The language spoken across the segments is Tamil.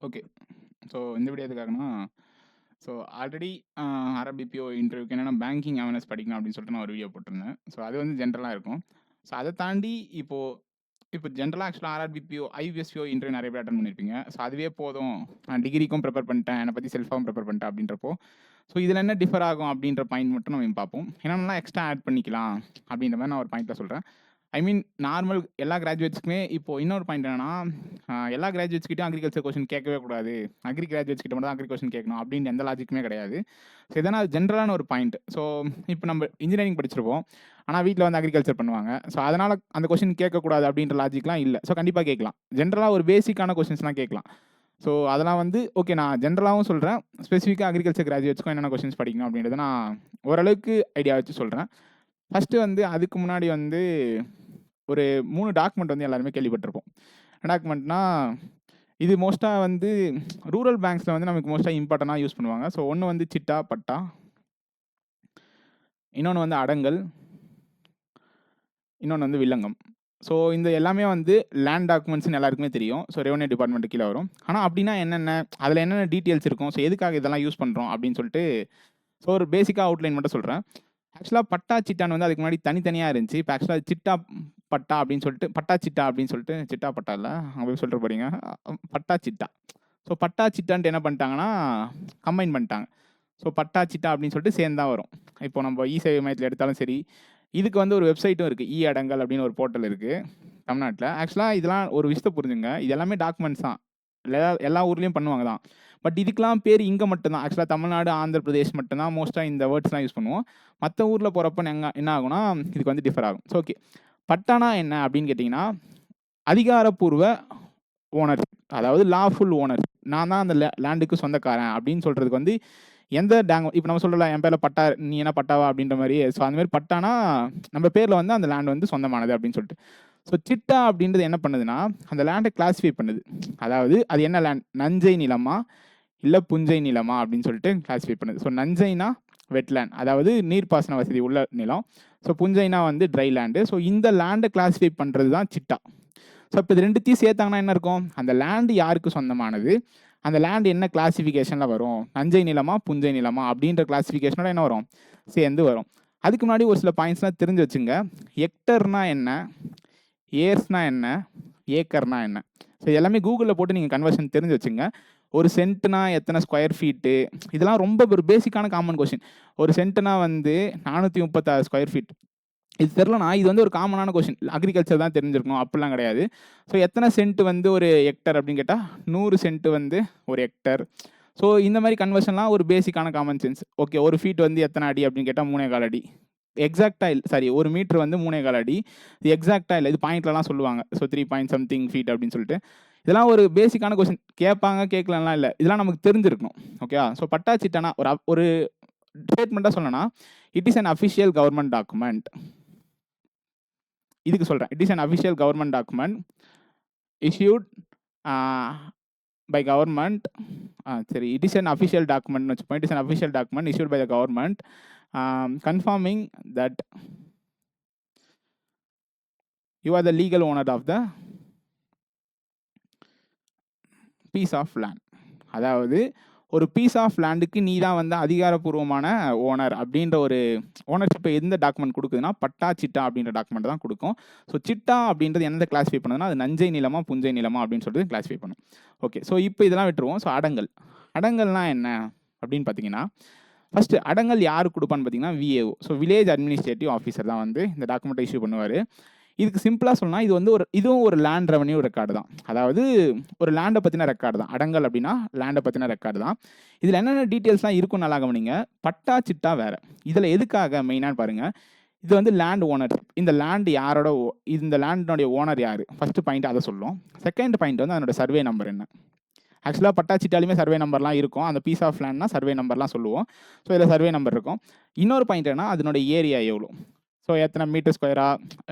ஓகே. ஸோ இந்த வீடியோ எதுக்காகன்னா, ஸோ ஆல்ரெடி ஆர்ஆர்பிபிஓ இன்டர்வியூக்கு என்னன்னா பேங்கிங் அவேர்னஸ் படிக்கணும் அப்படின்னு சொல்லிட்டு நான் ஒரு வீடியோ போட்டிருந்தேன். ஸோ அது வந்து ஜென்ரலாக இருக்கும். ஸோ அதை தாண்டி இப்போ ஜென்ரலாக ஆக்சுவலாக ஆர்ஆர்பிபிஓ ஐபிஎஸ்பிஓ இன்டர்வியூ நிறைய பேர் அட்டன் பண்ணியிருப்பீங்க. ஸோ அதுவே போதும், நான் டிகிரிக்கும் ப்ரிப்பேர் பண்ணிட்டேன், என்னை பற்றி செல்ஃபாகவும் ப்ரிப்பேர் பண்ணிட்டேன் அப்படின்றப்போ, ஸோ இதில் என்ன டிஃபர் ஆகும் அப்படின்ற பாயிண்ட் மட்டும் நம்ம பார்ப்போம். என்னென்னலாம் எக்ஸ்ட்ரா ஆட் பண்ணிக்கலாம் அப்படின்ற மாதிரி நான் ஒரு பாயிண்ட்டில் சொல்கிறேன். ஐ மீன் நார்மல் எல்லா கிராஜுவேட்ஸ்க்குமே இப்போ இன்னொரு பாயிண்ட் என்னன்னா, எல்லா கிராஜுவேட்ஸ் கிட்டையும் அக்ரிகல்ச்சர் கொஸ்டின் கேட்கவே கூடாது, அக்ரி கிராஜுவேட்ஸ் கிட்ட மட்டும் தான் அக்ரி கொஸ்டின் கேட்கணும் அப்படின்னு எந்த லாஜிக்குமே கிடையாது. ஸோ இதனால் அது ஜென்ரலான ஒரு பாயிண்ட். ஸோ இப்போ நம்ம இன்ஜினியரிங் படிச்சிருப்போம், ஆனால் வீட்டில் வந்து அக்ரிகல்ச்சர் பண்ணுவாங்க. ஸோ அதனால் அந்த கொஸ்டின் கேட்கக்கூடாது அப்படின்ற லாஜிக்லாம் இல்லை. ஸோ கண்டிப்பாக கேட்கலாம், ஜென்ரலாக ஒரு பேசிக்கான கொஸ்டின்ஸ்லாம் கேட்கலாம். ஸோ அதெல்லாம் வந்து ஓகே, நான் ஜென்ரலாகவும் சொல்கிறேன், ஸ்பெசிஃபிக்காக அக்ரிகல்ச்சர் கிராஜுவேட்ஸ்க்கும் என்னென்ன கொஸ்டின்ஸ் படிக்கணும் அப்படின்றத நான் ஓரளவுக்கு ஐடியா வச்சு சொல்கிறேன். ஃபஸ்ட்டு வந்து அதுக்கு முன்னாடி வந்து ஒரு 3 டாக்குமெண்ட் வந்து எல்லாருமே கேள்விப்பட்டிருப்போம். டாக்குமெண்ட்னா இது மோஸ்ட்டாக வந்து ரூரல் பேங்க்ஸில் வந்து நமக்கு மோஸ்ட்டாக இம்பார்ட்டண்ட்டாக யூஸ் பண்ணுவாங்க. ஸோ ஒன்று வந்து சிட்டா பட்டா, இன்னொன்று வந்து அடங்கல், இன்னொன்று வந்து வில்லங்கம். ஸோ இந்த எல்லாமே வந்து லேண்ட் டாக்குமெண்ட்ஸ்னு எல்லாருக்குமே தெரியும். ஸோ ரெவன்யூ டிபார்ட்மெண்ட்டு கீழே வரும். ஆனால் அப்படின்னா என்னென்ன, அதில் என்னென்ன டீட்டெயில்ஸ் இருக்கும், ஸோ எதுக்காக இதெல்லாம் யூஸ் பண்ணுறோம் அப்படின்னு சொல்லிட்டு ஸோ ஒரு பேசிக்காக அவுட்லைன் மட்டும் சொல்கிறேன். ஆக்சுவலாக பட்டா சிட்டான்னு வந்து அதுக்கு முன்னாடி தனித்தனியாக இருந்துச்சு. இப்போ ஆக்சுவலாக சிட்டா பட்டா அப்படின்னு சொல்லிட்டு, பட்டா சிட்டா அப்படின்னு சொல்லிட்டு, சிட்டா பட்டா இல்லை அப்படி சொல்லிட்டு போகிறீங்க, பட்டா சிட்டா. ஸோ பட்டா சிட்டான்ட்டு என்ன பண்ணிட்டாங்கன்னா கம்பைன் பண்ணிட்டாங்க. ஸோ பட்டா சிட்டா அப்படின்னு சொல்லிட்டு சேர்ந்து தான் வரும். இப்போ நம்ம இ சேவை மையத்தில் எடுத்தாலும் சரி, இதுக்கு வந்து ஒரு வெப்சைட்டும் இருக்குது, இ அடங்கல் அப்படின்னு ஒரு போர்ட்டல் இருக்குது தமிழ்நாட்டில். ஆக்சுவலாக இதெல்லாம் ஒரு விஷயத்தை புரிஞ்சுங்க, இது எல்லாமே டாக்குமெண்ட்ஸ் தான், எல்லா ஊர்லேயும் பண்ணுவாங்க தான். பட் இதுக்கெலாம் பேர் இங்கே மட்டும்தான். ஆக்சுவலாக தமிழ்நாடு, ஆந்திர பிரதேஷ் மட்டும்தான் மோஸ்ட்டாக இந்த வேர்ட்ஸ்லாம் யூஸ் பண்ணுவோம். மற்ற ஊரில் போகிறப்ப என்ன ஆகும்னா இதுக்கு வந்து டிஃபர் ஆகும். ஸோ ஓகே, பட்டானா என்ன அப்படின்னு கேட்டிங்கன்னா, அதிகாரப்பூர்வ ஓனர், அதாவது லாஃபுல் ஓனர், நான் தான் அந்த லேண்டுக்கு சொந்தக்காரன் அப்படின்னு சொல்கிறதுக்கு வந்து எந்த இப்போ நம்ம சொல்லலாம் என் பேரில் பட்டா, நீ என்ன பட்டாவா அப்படின்ற மாதிரி. ஸோ அந்த மாதிரி பட்டானா நம்ம பேரில் வந்து அந்த லேண்ட் வந்து சொந்தமானது அப்படின்னு சொல்லிட்டு. ஸோ சிட்டா அப்படின்றது என்ன பண்ணுதுன்னா, அந்த லேண்டை கிளாஸிஃபை பண்ணுது. அதாவது அது என்ன லேண்ட், நஞ்சை நிலமா இல்லை புஞ்சை நிலமா அப்படின்னு சொல்லிட்டு கிளாஸிஃபை பண்ணுது. ஸோ நஞ்சைனா வெட்லேண்ட், அதாவது நீர்ப்பாசன வசதி உள்ள நிலம். ஸோ புஞ்சைனா வந்து ட்ரை லேண்டு. ஸோ இந்த லேண்டை கிளாஸிஃபை பண்ணுறது தான் சிட்டா. ஸோ இப்போ இது ரெண்டுத்தையும் சேர்த்தாங்கன்னா என்ன இருக்கும், அந்த லேண்டு யாருக்கு சொந்தமானது, அந்த லேண்ட் என்ன கிளாஸிஃபிகேஷனில் வரும், நஞ்சை நிலமா புஞ்சை நிலமா அப்படின்ற கிளாஸிஃபிகேஷனோட என்ன வரும், சேர்ந்து வரும். அதுக்கு முன்னாடி ஒரு சில பாயிண்ட்ஸ்லாம் தெரிஞ்சு வச்சுங்க. ஹெக்டர்னா என்ன, ஏர்ஸ்னா என்ன, ஏக்கர்னா என்ன. ஸோ எல்லாமே கூகுளில் போட்டு நீங்கள் கன்வர்ஷன் தெரிஞ்சு வச்சுங்க. ஒரு சென்ட்னா எத்தனை ஸ்கொயர் ஃபீட்டு, இதெல்லாம் ரொம்ப ஒரு பேசிக்கான காமன் கொஸ்டின். ஒரு சென்ட்னா வந்து 436 ஸ்கொயர் ஃபீட். இது தெரிலனா இது வந்து ஒரு காமனான கொஸ்டின், அக்ரிகல்ச்சர் தான் தெரிஞ்சிருக்கணும் அப்படிலாம் கிடையாது. ஸோ எத்தனை சென்ட் வந்து ஒரு ஹெக்டர் அப்படின்னு கேட்டால் 100 சென்ட் வந்து ஒரு ஹெக்டர். ஸோ இந்த மாதிரி கன்வர்ஷன்லாம் ஒரு பேசிக்கான காமன் சென்ஸ். ஓகே, ஒரு ஃபீட் வந்து எத்தனை அடி அப்படின்னு கேட்டால் 3.25 அடி. எக்ஸாக்டாக இல்லை, சாரி, ஒரு மீட்ரு வந்து 3.25 அடி. இது எக்ஸாக்டாக இல்லை, இது பாயிண்ட்லலாம் சொல்லுவாங்க. ஸோ 3 பாயிண்ட் சம்திங் ஃபீட் அப்படின்னு சொல்லிட்டு. இதெல்லாம் ஒரு பேசிக்கான கொஸ்டின், கேட்பாங்க கேட்கலாம் இல்லை, இதெல்லாம் நமக்கு தெரிஞ்சிருக்கணும். ஓகேவா. ஸோ பட்டா சிட்டானா ஒரு ஸ்டேட்மெண்ட்டாக சொல்லணும்னா, it is an official government document. இதுக்கு சொல்கிறேன், it is an official government document issued by government. சரி, it is an official document வச்சுப்போம். It is an official document issued by the government confirming that you are the legal owner of the piece of land. அதாவது ஒரு பீஸ் ஆஃப் லேண்டுக்கு நீ தான் வந்து அதிகாரப்பூர்வமான ஓனர் அப்படின்ற ஒரு ஓனர்ஷிப்பை எந்த டாக்குமெண்ட் கொடுக்குதுன்னா பட்டா சிட்டா அப்படின்ற டாக்குமெண்ட் தான் கொடுக்கும். ஸோ சிட்டா அப்படின்றது எந்த கிளாஸிஃபை பண்ணுதுன்னா, அது நஞ்சை நிலமா புஞ்சை நிலமா அப்படின்னு சொல்லிட்டு கிளாஸிஃபை பண்ணும். ஓகே, ஸோ இப்போ இதெல்லாம் விட்டுருவோம். ஸோ அடங்கல்னா என்ன அப்படின்னு பார்த்தீங்கன்னா, ஃபஸ்ட்டு அடங்கல் யாருக்கு கொடுப்பான்னு பார்த்தீங்கன்னா VAO. So village administrative officer தான் வந்து இந்த டாக்குமெண்ட்டை இஷ்யூ பண்ணுவார். இதுக்கு சிம்பிளாக சொல்லலாம், இது வந்து இதுவும் ஒரு லேண்ட் ரெவன்யூ ரெக்கார்டு தான். அதாவது ஒரு லேண்டை பற்றின ரெக்கார்டு தான். அடங்கல் அப்படின்னா லேண்டை பற்றின ரெக்கார்டு தான். இதில் என்னென்ன டீட்டெயில்ஸ்லாம் இருக்கும் நல்லா கவனிங்க. பட்டா சிட்டா வேறு. இதில் எதுக்காக மெயினாக பாருங்கள், இது வந்து லேண்ட் ஓனர். இந்த லேண்ட் யாரோட, இந்த லேண்டினுடைய ஓனர் யார், ஃபஸ்ட்டு பாயிண்ட் அதை சொல்லும். செகண்ட் பாயிண்ட் வந்து அதனோட சர்வே நம்பர் என்ன. ஆக்சுவலாக பட்டா சிட்டாலுமே சர்வே நம்பர்லாம் இருக்கும். அந்த பீஸ் ஆஃப் லேண்ட்னா சர்வே நம்பர்லாம் சொல்லுவோம். ஸோ இதில் சர்வே நம்பர் இருக்கும். இன்னொரு பாயிண்ட் என்ன, அதனோட ஏரியா எவ்வளோ, ஸோ எத்தனை மீட்டர் ஸ்கொயராக,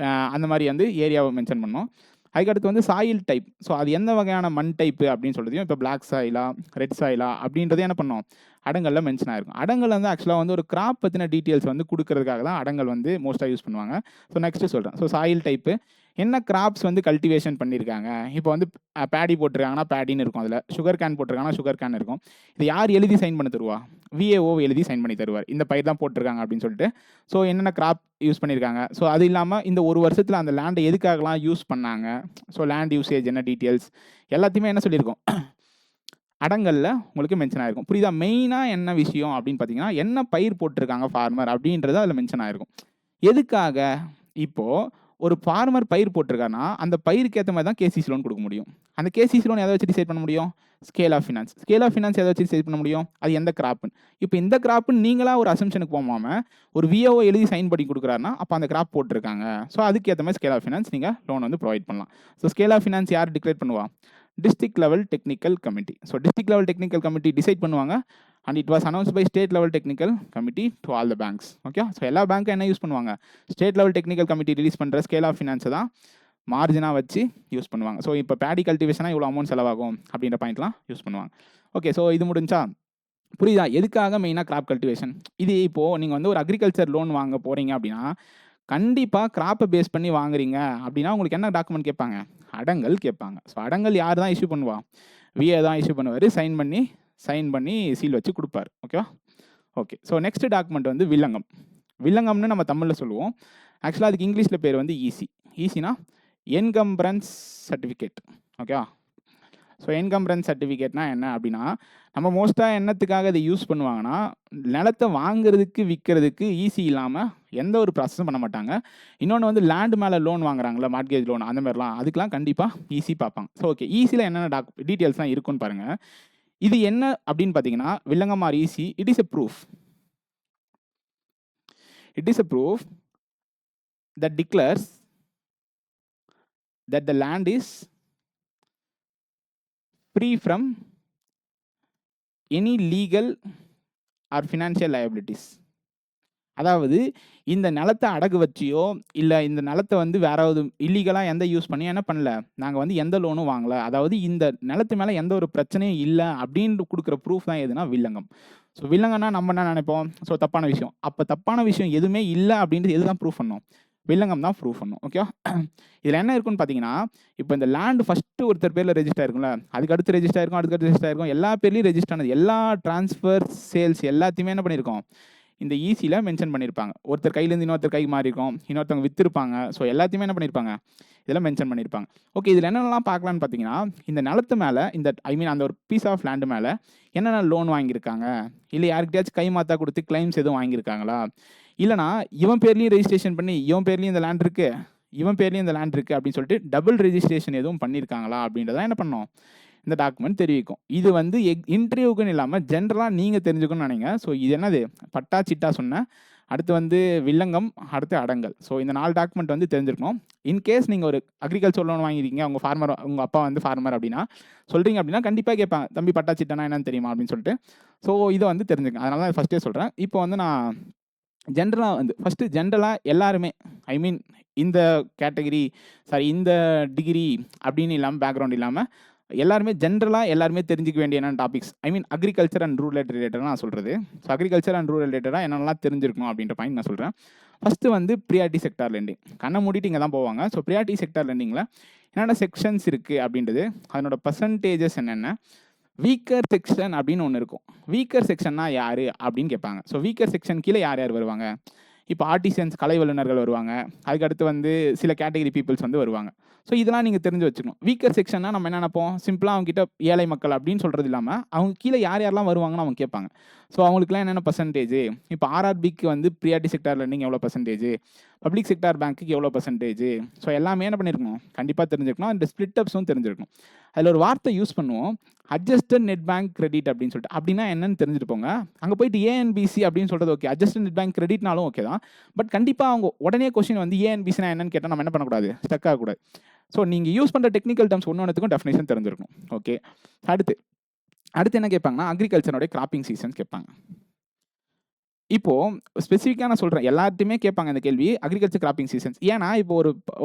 அந்த மாதிரி வந்து ஏரியாவை மென்ஷன் பண்ணோம். அதுக்கடுத்து வந்து சாயில் டைப். ஸோ அது எந்த வகையான மண் டைப்பு அப்படின்னு சொல்கிறதையும், இப்போ பிளாக் சாயிலா ரெட் சாயிலா அப்படின்றதே என்ன பண்ணோம், அடங்கலில் மென்ஷன் ஆகிருக்கும். அடங்கல் வந்து ஆக்சுவலாக வந்து ஒரு கிராப் பற்றின டீட்டெயில்ஸ் வந்து கொடுக்கறதுக்காக தான் அடங்கல் வந்து மோஸ்ட்டாக யூஸ் பண்ணுவாங்க. ஸோ நெக்ஸ்ட்டு சொல்கிறேன். ஸோ சாயில் டைப்பு, என்ன கிராப்ஸ் வந்து கல்டிவேஷன் பண்ணியிருக்காங்க. இப்போ வந்து பேடி போட்டிருக்காங்கன்னா பேடின்னு இருக்கும், அதில் சுகர் கேன் போட்டிருக்காங்கன்னா சுகர் கேன் இருக்கும். இது யார் எழுதி சைன் பண்ண தருவா? விஏஓ எழுதி சைன் பண்ணி தருவார், இந்த பயிர் தான் போட்டிருக்காங்க அப்படின்னு சொல்லிட்டு. ஸோ என்னென்ன கிராப் யூஸ் பண்ணியிருக்காங்க, ஸோ அது இல்லாமல் இந்த ஒரு வருஷத்தில் அந்த லேண்டை எதுக்காகலாம் யூஸ் பண்ணாங்க, ஸோ லேண்ட் யூசேஜ் என்ன டீட்டெயில்ஸ் எல்லாத்தையுமே என்ன சொல்லியிருக்கோம், அடங்கலில் உங்களுக்கு மென்ஷன் ஆகிருக்கும். புரியுதா? மெயினாக என்ன விஷயம் அப்படின்னு பார்த்தீங்கன்னா, என்ன பயிர் போட்டிருக்காங்க ஃபார்மர் அப்படின்றது அதில் மென்ஷன் ஆகிருக்கும். எதுக்காக? இப்போது ஒரு ஃபார்மர் பயிர் போட்டிருக்காருன்னா அந்த பயிருக்கு ஏற்ற மாதிரி தான் கேசிசி லோன் கொடுக்க முடியும். அந்த கேசிசி லோன் எதை வச்சு டிசைட் பண்ண முடியும்? Scale of finance. Scale of finance எதை வச்சு டிசைட் பண்ண முடியும்? அது எந்த கிராப்னு. இப்போ இந்த கிராப்னு நீங்களாக ஒரு அசம்ஷனுக்கு போகாமல் ஒரு விஓ எழுதி சைன் பண்ணி கொடுக்குறாருன்னா அப்போ அந்த கிராப் போட்டிருக்காங்க. ஸோ அதுக்கு ஏற்ற மாதிரி ஸ்கேல் ஆஃப் ஃபினான்ஸ் நீங்கள் லோன் வந்து ப்ரொவைட் பண்ணலாம். ஸோ ஸ்கேல் ஆஃப் ஃபினான்ஸ் யார் டிக்ளேர் பண்ணுவா? District level technical committee. So district level technical committee decide பண்ணுவாங்க. And it was announced by state level technical committee to all the banks. Okay, so எல்லா பேங்க்கும் என்ன யூஸ் பண்ணுவாங்க? State level technical committee release பண்ணுற ஸ்கேல் ஆஃப் ஃபினான்ஸை தான் மார்ஜினாக வச்சு யூஸ் பண்ணுவாங்க. ஸோ இப்போ பேடி கல்டிவேஷனாக இவ்வளோ அமௌண்ட் செலவாகும் அப்படின்ற பாயிண்ட்லாம் யூஸ் பண்ணுவாங்க. ஓகே, ஸோ இது முடிஞ்சா புரியுதா எதுக்காக மெயினாக கிராப் கல்டிவேஷன்? இது இப்போது நீங்கள் வந்து ஒரு அக்ரிகல்ச்சர் லோன் வாங்க போகிறீங்க அப்படின்னா கண்டிப்பாக கிராப்பை பேஸ் பண்ணி வாங்குறீங்க அப்படின்னா உங்களுக்கு என்ன டாக்குமெண்ட் கேட்பாங்க? அடங்கல் கேட்பாங்க. ஸோ அடங்கல் யார் தான் இஷ்யூ பண்ணுவா? விஏ தான் இஷ்யூ பண்ணுவார். சைன் பண்ணி சீல் வச்சு கொடுப்பார். ஓகேவா? ஓகே, ஸோ நெக்ஸ்ட் டாக்குமெண்ட் வந்து வில்லங்கம். வில்லங்கம்னு நம்ம தமிழில் சொல்லுவோம். ஆக்சுவலாக அதுக்கு இங்கிலீஷில் பேர் வந்து ஈசி. ஈசினா என்கம்பரன்ஸ் சர்டிஃபிகேட். ஓகேவா? ஸோ என்கம்பரன்ஸ் சர்டிஃபிகேட்னா என்ன அப்படின்னா, நம்ம மோஸ்ட்டாக என்னத்துக்காக இதை யூஸ் பண்ணுவாங்கன்னா, நிலத்தை வாங்குறதுக்கு விற்கிறதுக்கு ஈஸி இல்லாமல் எந்த ஒரு ப்ராசஸும் பண்ண மாட்டாங்க. இன்னொன்று வந்து லேண்ட் மேலே லோன் வாங்குறாங்களா, மார்ட்கேஜ் லோன் அந்த மாதிரிலாம், அதுக்கெலாம் கண்டிப்பாக ஈஸி பார்ப்பாங்க. ஸோ ஓகே, ஈஸியில் என்னென்ன டீட்டெயில்ஸ்லாம் இருக்குன்னு பாருங்கள். இது என்ன அப்படின்னு பார்த்தீங்கன்னா, வில்லங்கம் or EC, it is a proof. It is a proof that declares that the land is free from any legal or financial liabilities. அதாவது இந்த நிலத்தை அடகு வச்சியோ இல்லை இந்த நிலத்தை வந்து வேறாவது இல்லீகலாக எந்த யூஸ் பண்ணி என்ன பண்ணல, நாங்கள் வந்து எந்த லோனும் வாங்கலை, அதாவது இந்த நிலத்து மேலே எந்த ஒரு பிரச்சனையும் இல்லை அப்படின்னு கொடுக்குற ப்ரூஃப் தான் எதுனா வில்லங்கம். ஸோ வில்லங்கம்னா நம்ம என்ன நினைப்போம்? ஸோ தப்பான விஷயம். அப்போ தப்பான விஷயம் எதுவுமே இல்லை அப்படின்றது எது தான் ப்ரூஃப் பண்ணோம்? வில்லங்கம் தான் ப்ரூஃப் பண்ணோம். ஓகே, இதில் என்ன இருக்குன்னு பார்த்தீங்கன்னா, இப்போ இந்த லேண்டு ஃபஸ்ட்டு ஒருத்தர் பேரில் ரெஜிஸ்டர் ஆயிருக்கும்ல, அதுக்கு அடுத்து ரெஜிஸ்டர் ஆயிருக்கும், அதுக்கு அடுத்து ரெஜிஸ்டர் ஆயிருக்கும், எல்லா பேர்லையும் ரெஜிஸ்டர் ஆனது, எல்லா டிரான்ஸ்ஃபர் சேல்ஸ் எல்லாத்தையுமே என்ன பண்ணியிருக்கோம்? இந்த ஈஸியில் மென்ஷன் பண்ணியிருப்பாங்க. ஒருத்தர் கையிலேருந்து இன்னொருத்தர் கைக்கு மாறி இருக்கும், இன்னொருத்தவங்க விற்றுருப்பாங்க. ஸோ எல்லாத்தையுமே என்ன பண்ணியிருப்பாங்க? இதெல்லாம் மென்ஷன் பண்ணியிருப்பாங்க. ஓகே, இதில் என்னென்னலாம் பார்க்கலான்னு பார்த்தீங்கன்னா, இந்த நிலத்து மேலே அந்த ஒரு பீஸ் ஆஃப் லேண்டு மேலே என்னென்ன லோன் வாங்கியிருக்காங்க, இல்லை யாருக்கிட்டையாச்சும் கை மாற்றா கொடுத்து கிளைம்ஸ் எதுவும் வாங்கியிருக்காங்களா, இல்லைனா இவன் பேர்லேயும் ரெஜிஸ்ட்ரேஷன் பண்ணி இவன் பேர்லேயும் இந்த லேண்ட் இருக்குது, இவன் பேர்லேயும் இந்த லேண்ட் இருக்குது அப்படின்னு சொல்லிட்டு டபுள் ரெஜிஸ்ட்ரேஷன் எதுவும் பண்ணியிருக்காங்களா அப்படின்றதான் என்ன பண்ணோம்? இந்த டாக்குமெண்ட் தெரிவிக்கும். இது வந்து இன்டர்வியூக்குன்னு இல்லாமல் ஜென்ரலாக நீங்கள் தெரிஞ்சுக்கணும்னு நினைங்க. ஸோ இது என்னது? பட்டா சிட்டா சொன்னேன், அடுத்து வந்து வில்லங்கம், அடுத்து அடங்கல். ஸோ இந்த 4 டாக்குமெண்ட் வந்து தெரிஞ்சிருக்கணும். இன்கேஸ் நீங்கள் ஒரு அக்ரிகல்ச்சர் லோன் வாங்கிருக்கீங்க, உங்கள் அப்பா வந்து ஃபார்மர் அப்படின்னா சொல்கிறீங்க அப்படின்னா கண்டிப்பாக கேட்பாங்க, தம்பி பட்டா சிட்டானா என்னன்னு தெரியுமா அப்படின்னு சொல்லிட்டு. ஸோ இதை வந்து தெரிஞ்சுக்கங்க. அதனால தான் ஃபஸ்ட்டே சொல்கிறேன். இப்போ வந்து நான் ஜென்ரலாக வந்து ஃபஸ்ட்டு ஜென்ரலாக எல்லாருமே இந்த கேட்டகிரி இந்த டிகிரி அப்படின்னு இல்லாமல் பேக்ரவுண்ட் இல்லாமல் எல்லாருமே ஜென்ரலாக எல்லாருமே தெரிஞ்சிக்க வேண்டிய என்னென்ன டாபிக்ஸ் அக்ரிகல்ச்சர் அண்ட் ரூரல் ரிலேட்டடாக நான் சொல்கிறது. ஸோ அக்ரிகல்ச்சர் அண்ட் ரூரல் ரிலேட்டடாக என்னென்னலாம் தெரிஞ்சிருக்கணும் அப்படின்ற பாயிண்ட் நான் சொல்கிறேன். ஃபஸ்ட்டு வந்து ப்ரியாரிட்டி செக்டார் லெண்டிங். கண்ணை மூடிட்டு இங்கே தான் போவாங்க. ஸோ ப்ரியாரிட்டி செக்டார் லெண்டிங்கில் என்னென்ன செக்ஷன்ஸ் இருக்குது அப்படின்றது, அதனோட பர்சன்டேஜஸ் என்னென்ன, வீக்கர் செக்ஷன் அப்படின்னு ஒன்று இருக்கும். வீக்கர் செக்ஷன்னா யார் அப்படின்னு கேட்பாங்க. ஸோ வீக்கர் செக்ஷன் கீழே யார் யார் வருவாங்க? இப்போ ஆர்டிசன்ஸ், கலை வல்லுநர்கள் வருவாங்க. அதுக்கடுத்து வந்து சில கேட்டகரி பீப்புள்ஸ் வந்து வருவாங்க. ஸோ இதெல்லாம் நீங்கள் தெரிஞ்சு வச்சுக்கணும். வீக்கர் செக்ஷன்னா நம்ம என்ன நினைப்போம்? சிம்பிளாக அவங்ககிட்ட ஏழை மக்கள் அப்படின்னு சொல்கிறது இல்லாமல் அவங்க கீழே யார் யாரெல்லாம் வருவாங்கன்னு அவங்க கேட்பாங்க. ஸோ அவங்களுக்குலாம் என்னென்ன பர்சன்டேஜ், இப்போ ஆர்ஆர்பிக்கு வந்து ப்ரியாரிட்டி செக்டார் லெண்டிங் எவ்வளோ பர்சன்டேஜ், பப்ளிக் செக்டார் பேங்க்குக்கு எவ்வளோ பர்சன்டேஜ், ஸோ எல்லாமே என்ன பண்ணியிருக்கணும்? கண்டிப்பாக தெரிஞ்சுக்கணும். அந்த ஸ்பிளிட் அப்ஸும் தெரிஞ்சிருக்கணும். அதில் ஒரு வார்த்தை யூஸ் பண்ணுவோம், அட்ஜஸ்டட் நெட் பேங்க் கிரெடிட் அப்படின்னு சொல்லிட்டு. அப்படின்னா என்னன்னு தெரிஞ்சுட்டு போங்க. அங்கே போயிட்டு ஏஎன்பிசி அப்படின்னு சொல்கிறது ஓகே, அட்ஜஸ்டட் நெட் பேங்க் கிரெடிட்னாலும் ஓகே தான். பட் கண்டிப்பாக அவங்க உடனே கொஸ்டின் வந்து ஏஎன்பிசினா என்னன்னு கேட்டால் நம்ம என்ன பண்ணக்கூடாது? ஸ்டக் ஆகக்கூடாது. ஸோ நீங்கள் யூஸ் பண்ணுற டெக்னிக்கல் டேர்ம்ஸ் ஒன்றுத்துக்கும் டெஃபினேஷன் தெரிஞ்சிருக்கும். ஓகே, அடுத்து என்ன கேட்பாங்கன்னா, அக்ரிகல்ச்சரோட கிராப்பிங் சீசன்ஸ் கேட்பாங்க. இப்போது ஸ்பெசிஃபிக்காக நான் சொல்கிறேன், எல்லாத்தையுமே கேட்பாங்க இந்த கேள்வி, அக்ரிகல்ச்சர் கிராப்பிங் சீசன்ஸ். ஏன்னா இப்போ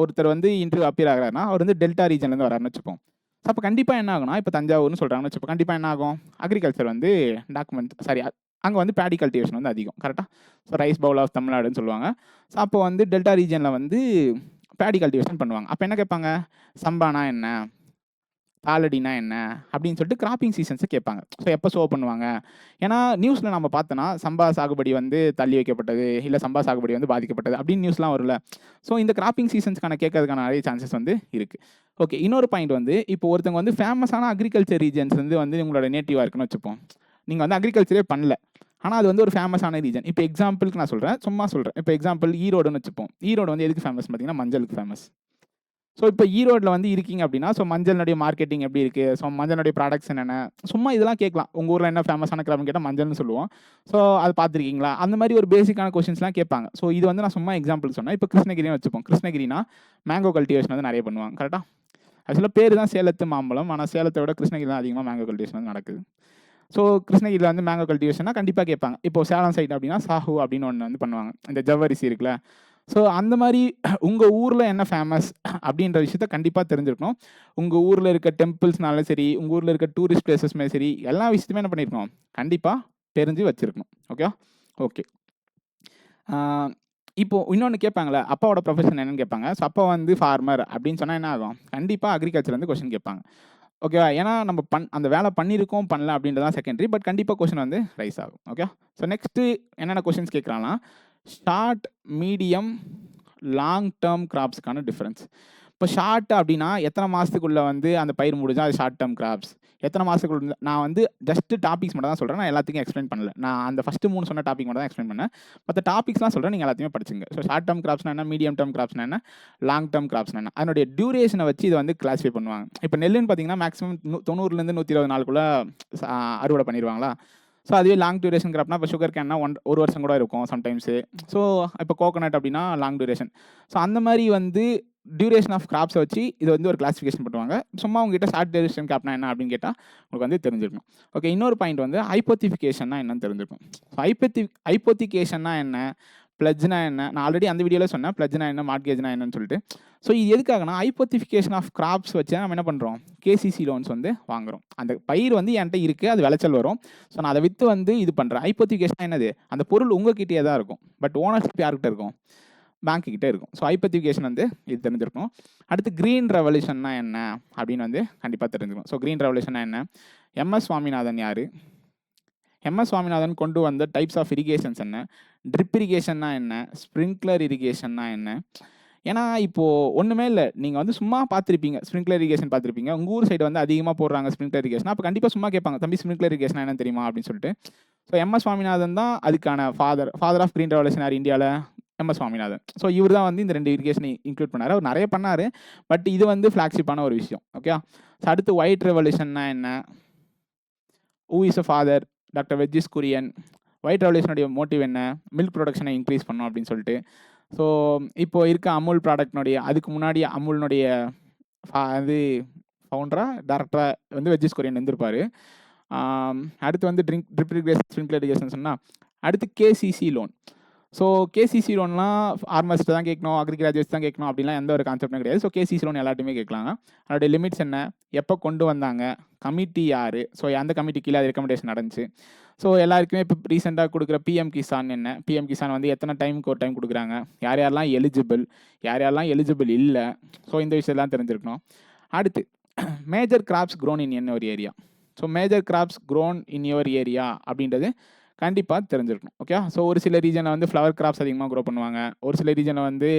ஒருத்தர் வந்து இன்டர்வியூ அப்பியர் ஆகிறாருன்னா அவர் வந்து டெல்டா ரீஜன்லேருந்து வராருன்னு வச்சுப்போம். அப்போ கண்டிப்பாக என்ன ஆகும்னா, இப்போ தஞ்சாவூர்னு சொல்கிறாங்கன்னு வச்சுப்போம், கண்டிப்பாக என்ன ஆகும்? அக்ரிகல்ச்சர் வந்து அங்கே வந்து பேடி கல்டிவேஷன் வந்து அதிகம். கரெக்டாக? ஸோ ரைஸ் பவுல் ஆஃப் தமிழ்நாடுன்னு சொல்லுவாங்க. ஸோ அப்போ வந்து டெல்டா ரீஜனில் வந்து பேடி கல்டிவேஷன் பண்ணுவாங்க. அப்போ என்ன கேட்பாங்க, சம்பானா என்ன, தாளடினா என்ன அப்படின்னு சொல்லிட்டு கிராப்பிங் சீசன்ஸை கேட்பாங்க. ஸோ எப்போ ஷோ பண்ணுவாங்க, ஏன்னா நியூஸில் நம்ம பார்த்தோன்னா சம்பா சாகுபடி வந்து தள்ளி வைக்கப்பட்டது, இல்லை சம்பா சாகுபடி வந்து பாதிக்கப்பட்டது அப்படின்னு நியூஸ்லாம் வரும்ல. ஸோ இந்த கிராப்பிங் சீசன்ஸ்க்கான கேட்கறதுக்கான நிறைய சான்சஸ் வந்து இருக்குது. ஓகே, இன்னொரு பாயிண்ட் வந்து இப்போ ஒருத்தவங்க வந்து ஃபேமஸான அக்ரிகல்ச்சர் ரீஜன்ஸ் வந்து உங்களோட நேட்டிவாக இருக்குன்னு வச்சுப்போம். நீங்கள் வந்து அக்ரிகல்ச்சரே பண்ணல, ஆனால் அது வந்து ஒரு ஃபேமஸான ரீஜன். இப்போ எக்ஸாம்பிளுக்கு நான் சொல்கிறேன், சும்மா சொல்கிறேன். இப்போ எக்ஸாம்பிள் ஈரோடுன்னு வச்சுப்போம். ஈரோடு வந்து எதுக்கு ஃபேமஸ் பார்த்தீங்கன்னா மஞ்சளுக்கு ஃபேமஸ். ஸோ இப்போ ஈரோட்டில் வந்து இருக்கீங்க அப்படின்னா, ஸோ மஞ்சளுடைய மார்க்கெட்டிங் எப்படி இருக்குது, ஸோ மஞ்சளுடைய ப்ராடக்ட்ஸ் என்னென்ன, சும்மா இதெல்லாம் கேட்கலாம். உங்கள் ஊரில் என்ன ஃபேமஸான கிராப்னு கேட்டால் மஞ்சள்னு சொல்லுவோம். ஸோ அது பார்த்துருக்கீங்களா, அந்த மாதிரி ஒரு பேசிக்கான கொஸ்டின்ஸ்லாம் கேட்பாங்க. ஸோ இது வந்து நான் சும்மா எக்ஸாம்பிள் சொன்னேன். இப்போ கிருஷ்ணகிரின்னு வச்சுப்போம். கிருஷ்ணகிரினா மேங்கோ கல்டிவேஷன் வந்து நிறைய பண்ணுவாங்க, கரெக்டாக? ஆக்சுவலாக பேர் தான் சேலத்து மாம்பழம், ஆனால் சேலத்தை விட கிருஷ்ணகிரி தான் அதிகமாக மேங்கோ கல்டிவேஷன் வந்து நடக்குது. ஸோ கிருஷ்ணகிரியில் வந்து மேங்கோ கல்டிவேஷன்னா கண்டிப்பாக கேட்பாங்க. இப்போ சேலம் சைட் அப்படின்னா சாஹூ அப்படின்னு ஒன்று வந்து பண்ணுவாங்க, இந்த ஜவ்வரிசி இருக்குல்ல. ஸோ அந்த மாதிரி உங்கள் ஊரில் என்ன ஃபேமஸ் அப்படின்ற விஷயத்த கண்டிப்பாக தெரிஞ்சிருக்கணும். உங்கள் ஊரில் இருக்க டெம்பிள்ஸ்னாலும் சரி, உங்கள் ஊரில் இருக்க டூரிஸ்ட் பிளேசஸ்மே சரி, எல்லா விஷயத்தையுமே என்ன பண்ணியிருக்கணும், கண்டிப்பாக தெரிஞ்சு வச்சுருக்கணும். Okay okay. இப்போ இன்னொன்று கேட்பாங்களே, அப்பாவோட ப்ரொஃபஷன் என்னன்னு கேட்பாங்க. ஸோ அப்பா வந்து ஃபார்மர் அப்படின்னு சொன்னால் என்ன ஆகும், கண்டிப்பாக அக்ரிகல்ச்சர் வந்து கொஸ்டின் கேட்பாங்க. ஓகேவா, ஏன்னா நம்ம அந்த வேலை பண்ணியிருக்கோம் பண்ணல அப்படின்றதான் செகண்டரி, பட் கண்டிப்பாக கொஸ்டின் வந்து ரைஸ் ஆகும். ஓகே, ஸோ நெக்ஸ்ட்டு என்னென்ன கொஸ்டின்ஸ் கேட்குறாங்கன்னா, ஷார்ட், மீடியம், லாங் டேர்ம் கிராப்ஸ்க்கான டிஃப்ரென்ஸ். இப்போ ஷார்ட் அப்படின்னா எத்தனை மாதத்துக்குள்ளே வந்து அந்த பயிர் முடிஞ்சால் அது ஷார்ட் டேர்ம் கிராப்ஸ், எத்தனை மாதத்துக்குள்ள. நான் வந்து ஜஸ்ட்டு டாபிக்ஸ் மட்டும் தான் சொல்கிறேன், நான் எல்லாத்துக்கும் எக்ஸ்பிளைன் பண்ணல. நான் அந்த ஃபஸ்ட்டு 3 சொன்ன டாபிக் மட்டும் தான் எக்ஸ்பிளைன் பண்ணேன். மற்ற டாபிக்ஸ்லாம் சொல்கிறேன், நீங்கள் எல்லாத்தையுமே படிச்சுங்க. ஸோ ஷார்ட் டேர்ம் கிராப்ஸ்னா என்ன, மீடியம் டேர்ம் கிராப்ஸ்னா என்ன, லாங் டேர்ம் கிராப்ஸ்னா என்ன, அதனுடைய டியூரேஷனை வச்சு இதை வந்து கிளாஸிஃபை பண்ணுவாங்க. இப்போ நெல்லுன்னு பார்த்தீங்கன்னா மேக்ஸிமம் 90லேருந்து 120 நாளுக்குள்ளே அறுவடை பண்ணிடுவாங்களா. ஸோ அதுவே லாங் டியூரேஷன் கிராப்னா இப்போ சுகர் கேன்னா ஒரு வருஷம் கூட இருக்கும் சம்டைம்ஸு. ஸோ இப்போ கோகோனட் அப்படின்னா லாங் டியூரேஷன். ஸோ அந்த மாதிரி வந்து டியூரேஷன் ஆஃப் கிராப்ஸை வச்சு இது வந்து ஒரு கிளாஸிஃபிகேஷன் பண்ணுவாங்க. சும்மா உங்ககிட்ட ஷார்ட் டியூரேஷன் கிராப்னா என்ன அப்படின்னு கேட்டால் உங்களுக்கு வந்து தெரிஞ்சிருக்கும். ஓகே, இன்னொரு பாயிண்ட் வந்து ஹைப்போத்திஃபிகேஷன்னா என்னன்னு தெரிஞ்சிருக்கும். ஸோ ஹைப்போத்திகேஷன்னா என்ன, பிளட்ஜ்னா என்ன, நான் ஆல்ரெடி அந்த வீடியோவில் சொன்னேன் பிளட்ஜ்னா என்ன, மார்ட்கேஜ்னா என்னன்னு சொல்லிட்டு. ஸோ இது எதுக்காகனா ஹைப்போத்திஃபிகேஷன் ஆஃப் கிராப்ஸ் வச்சு நம்ம என்ன பண்ணுறோம், கேசிசி லோன்ஸ் வந்து வாங்குறோம். அந்த பயிர் வந்து என்கிட்ட இருக்குது, அது விளைச்சல் வரும். ஸோ நான் அதை விற்று வந்து இது பண்ணுறேன். ஹைப்போத்திஃபிகேஷன் என்னது, அந்த பொருள் உங்ககிட்டயே தான் இருக்கும், பட் ஓனர்ஷிப் யார்கிட்ட இருக்கும், பேங்க் கிட்டே இருக்கும். ஸோ ஹைப்போத்திஃபிகேஷன் வந்து இது தெரிஞ்சிருக்கும். அடுத்து க்ரீன் ரெவல்யூஷன்னா என்ன அப்படின்னு வந்து கண்டிப்பாக தெரிஞ்சுக்கணும். ஸோ க்ரீன் ரெவல்யூஷன்னா என்ன, எம்எஸ் சுவாமிநாதன் யார், எம்எஸ் சுவாமிநாதன் கொண்டு வந்த டைப்ஸ் ஆஃப் இரிகேஷன்ஸ் என்ன, ட்ரிப் இரிகேஷன்னா என்ன, ஸ்ப்ரிங்க்லர் இரிகேஷன்னா என்ன. ஏன்னா இப்போது ஒன்றுமே இல்லை, நீங்கள் வந்து சும்மா பார்த்துருப்பீங்க, ஸ்ப்ரிங்க்லர் இரிகேஷன் பார்த்துருப்பீங்க, உங்கள் ஊர் சைடு வந்து அதிகமாக போடுறாங்க ஸ்ப்ரிங்க்லர் இரிகேஷன். அப்போ கண்டிப்பாக சும்மா கேட்பாங்க, தம்பி ஸ்ப்ரிங்க்லர் இரிகேஷன் என்ன தெரியுமா அப்படின்னு சொல்லிட்டு. ஸோ எம்எஸ் சுவாமிநாதன் தான் அதுக்கான ஃபாதர் ஆஃப் க்ரீன் ரெவல்யூஷன் யார் இந்தியாவில், எம்எஸ் சுவாமிநாதன். ஸோ இவர் தான் வந்து இந்த 2 இரிகேஷனை இன்க்ளூட் பண்ணார். அவர் நிறைய பண்ணார், பட் இது வந்து ஃப்ளாக்ஷிப்பான ஒரு விஷயம். ஓகே, ஸோ அடுத்து ஒயிட் ரெவல்யூஷன்னா என்ன, who is a father, doctor Verghese Kurien. White ரெவல்யூஷனுடைய மோட்டிவ் என்ன, மில்க் ப்ரொடக்ஷனை இன்க்ரீஸ் பண்ணணும் அப்படின்னு சொல்லிட்டு. ஸோ இப்போ இருக்க அமுல் ப்ராடக்ட்னுடைய, அதுக்கு முன்னாடி அமுல்னுடைய அது ஃபவுண்டராக டேரக்டராக வந்து வெஜ்ஜிஸ் குரியன் இருந்திருப்பார். அடுத்து வந்து ட்ரிப் இரிகேஷன், ஸ்ப்ரிங்க்லர் இரிகேஷன் சொன்னால் அடுத்து கேசிசி லோன். ஸோ கேசிசி லோன்லாம் ஃபார்மர்ஸ்ட்டு தான் கேட்கணும், அக்ரி கிராஜுவேட்ஸ் தான் கேட்கணும் அப்படிலாம் எந்த ஒரு கான்செப்டும் கிடையாது. ஸோ கேசிசி லோன் எல்லாத்தையுமே கேட்கலாங்க. அதோடைய லிமிட்ஸ் என்ன, எப்போ கொண்டு வந்தாங்க, கமிட்டி யார், ஸோ அந்த கமிட்டி கீழே அது ரெக்கமெண்டேஷன் நடந்துச்சு. ஸோ எல்லாருக்குமே இப்போ ரீசெண்டாக கொடுக்குற பிஎம் கிசான் என்ன, பிஎம் கிசான் வந்து எத்தனை டைமுக்கு ஒரு டைம் கொடுக்குறாங்க, யார் யாரெல்லாம் எலிஜிபிள் இல்லை. ஸோ இந்த விஷயம்லாம் தெரிஞ்சிருக்கணும். அடுத்து major crops grown in your area. So major crops grown in your area அப்படின்றது கண்டிப்பாக தெரிஞ்சிருக்கணும். ஓகே, ஸோ ஒரு சில ரீஜனில் வந்து ஃப்ளவர் கிராப்ஸ் அதிகமாக க்ரோ பண்ணுவாங்க, ஒரு சில ரீஜனில் வந்து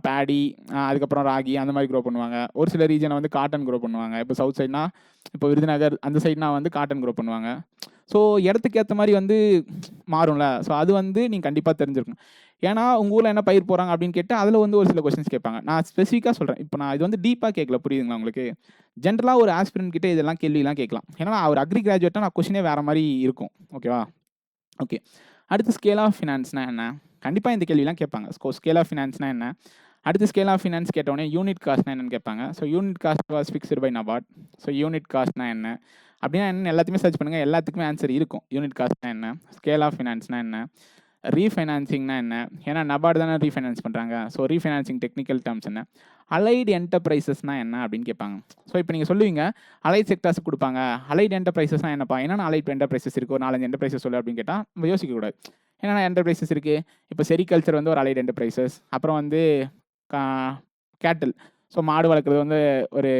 பேடி, அதுக்கப்புறம் ராகி அந்த மாதிரி க்ரோ பண்ணுவாங்க, ஒரு சில ரீஜனை வந்து காட்டன் க்ரோ பண்ணுவாங்க. இப்போ சவுத் சைட்னா, இப்போ விருதுநகர் அந்த சைட்னா வந்து காட்டன் க்ரோ பண்ணுவாங்க. ஸோ இடத்துக்கு ஏற்ற மாதிரி வந்து மாறும்ல. ஸோ அது வந்து நீங்கள் கண்டிப்பாக தெரிஞ்சிருக்கணும். ஏன்னா உங்கள் ஊரில் என்ன பயிர் போகிறாங்க அப்படின்னு கேட்டால் அதில் வந்து ஒரு சில கொஸ்டின்ஸ் கேட்பாங்க. நான் ஸ்பெசிஃபிக்காக சொல்கிறேன், இப்போ நான் இது வந்து டீப்பாக கேட்கல, புரியுதுங்களா உங்களுக்கு. ஜென்ரலாக ஒரு ஆஸ்பிரண்ட் கிட்டே இதெல்லாம் கேள்விலாம் கேட்கலாம். ஏன்னா நான் ஒரு அக்ரி கிராஜுவேட்டாக நான் கொஸ்டினே வேறு மாதிரி இருக்கும். ஓகேவா, ஓகே. அடுத்து ஸ்கேல் ஆஃப் ஃபினான்ஸ்னா என்ன, கண்டிப்பாக இந்த கேள்விலாம் கேட்பாங்க. ஸ்கேல் ஆஃப் ஃபினான்ஸ்னா என்ன. அடுத்து ஸ்கேல் ஆஃப் ஃபினான்ஸ் கேட்டோடனே யூனிட் காஸ்ட்னா என்னன்னு கேட்பாங்க. So unit cost was fixed by NABARD. So unit காஸ்ட்னா என்ன அப்படின்னா என்ன, எல்லாத்தையுமே சர்ச் பண்ணுங்கள், எல்லாத்துக்குமே ஆன்சர் இருக்கும். யூனிட் காஸ்ட்னா என்ன, ஸ்கேல் ஆஃப் ஃபினான்ஸ்னா என்ன, ரீஃபைனான்சிங்னா என்ன, ஏன்னா நபார்டு தானே ரீஃபைனான்ஸ் பண்ணுறாங்க. ஸோ ரீஃபைனான்சிங் டெக்னிக்கல் டேர்ம்ஸ் என்ன, அலைடு என்டர்பிரைசஸ்னா என்ன அப்படின்னு கேட்பாங்க. ஸோ இப்போ நீங்கள் சொல்லுவீங்க அலைட் செக்டார்ஸ் கொடுப்பாங்க, அலைட் என்டர்பிரைசஸ்னா என்னப்பா, என்னென்ன அலைட் என்டர்பிரைசஸ் இருக்குது, ஒரு 4-5 என்டர்பிரைசஸ் சொல்லு அப்படின்னு கேட்டால் நம்ம யோசிக்கக்கூடாது. என்னென்ன என்டர்பிரைசஸ் இருக்குது, இப்போ செரிகல்ச்சர் வந்து ஒரு அலைட் என்டர்பிரைசஸ், அப்புறம் வந்து கேட்டில். ஸோ மாடு வளர்க்குறது வந்து ஒரு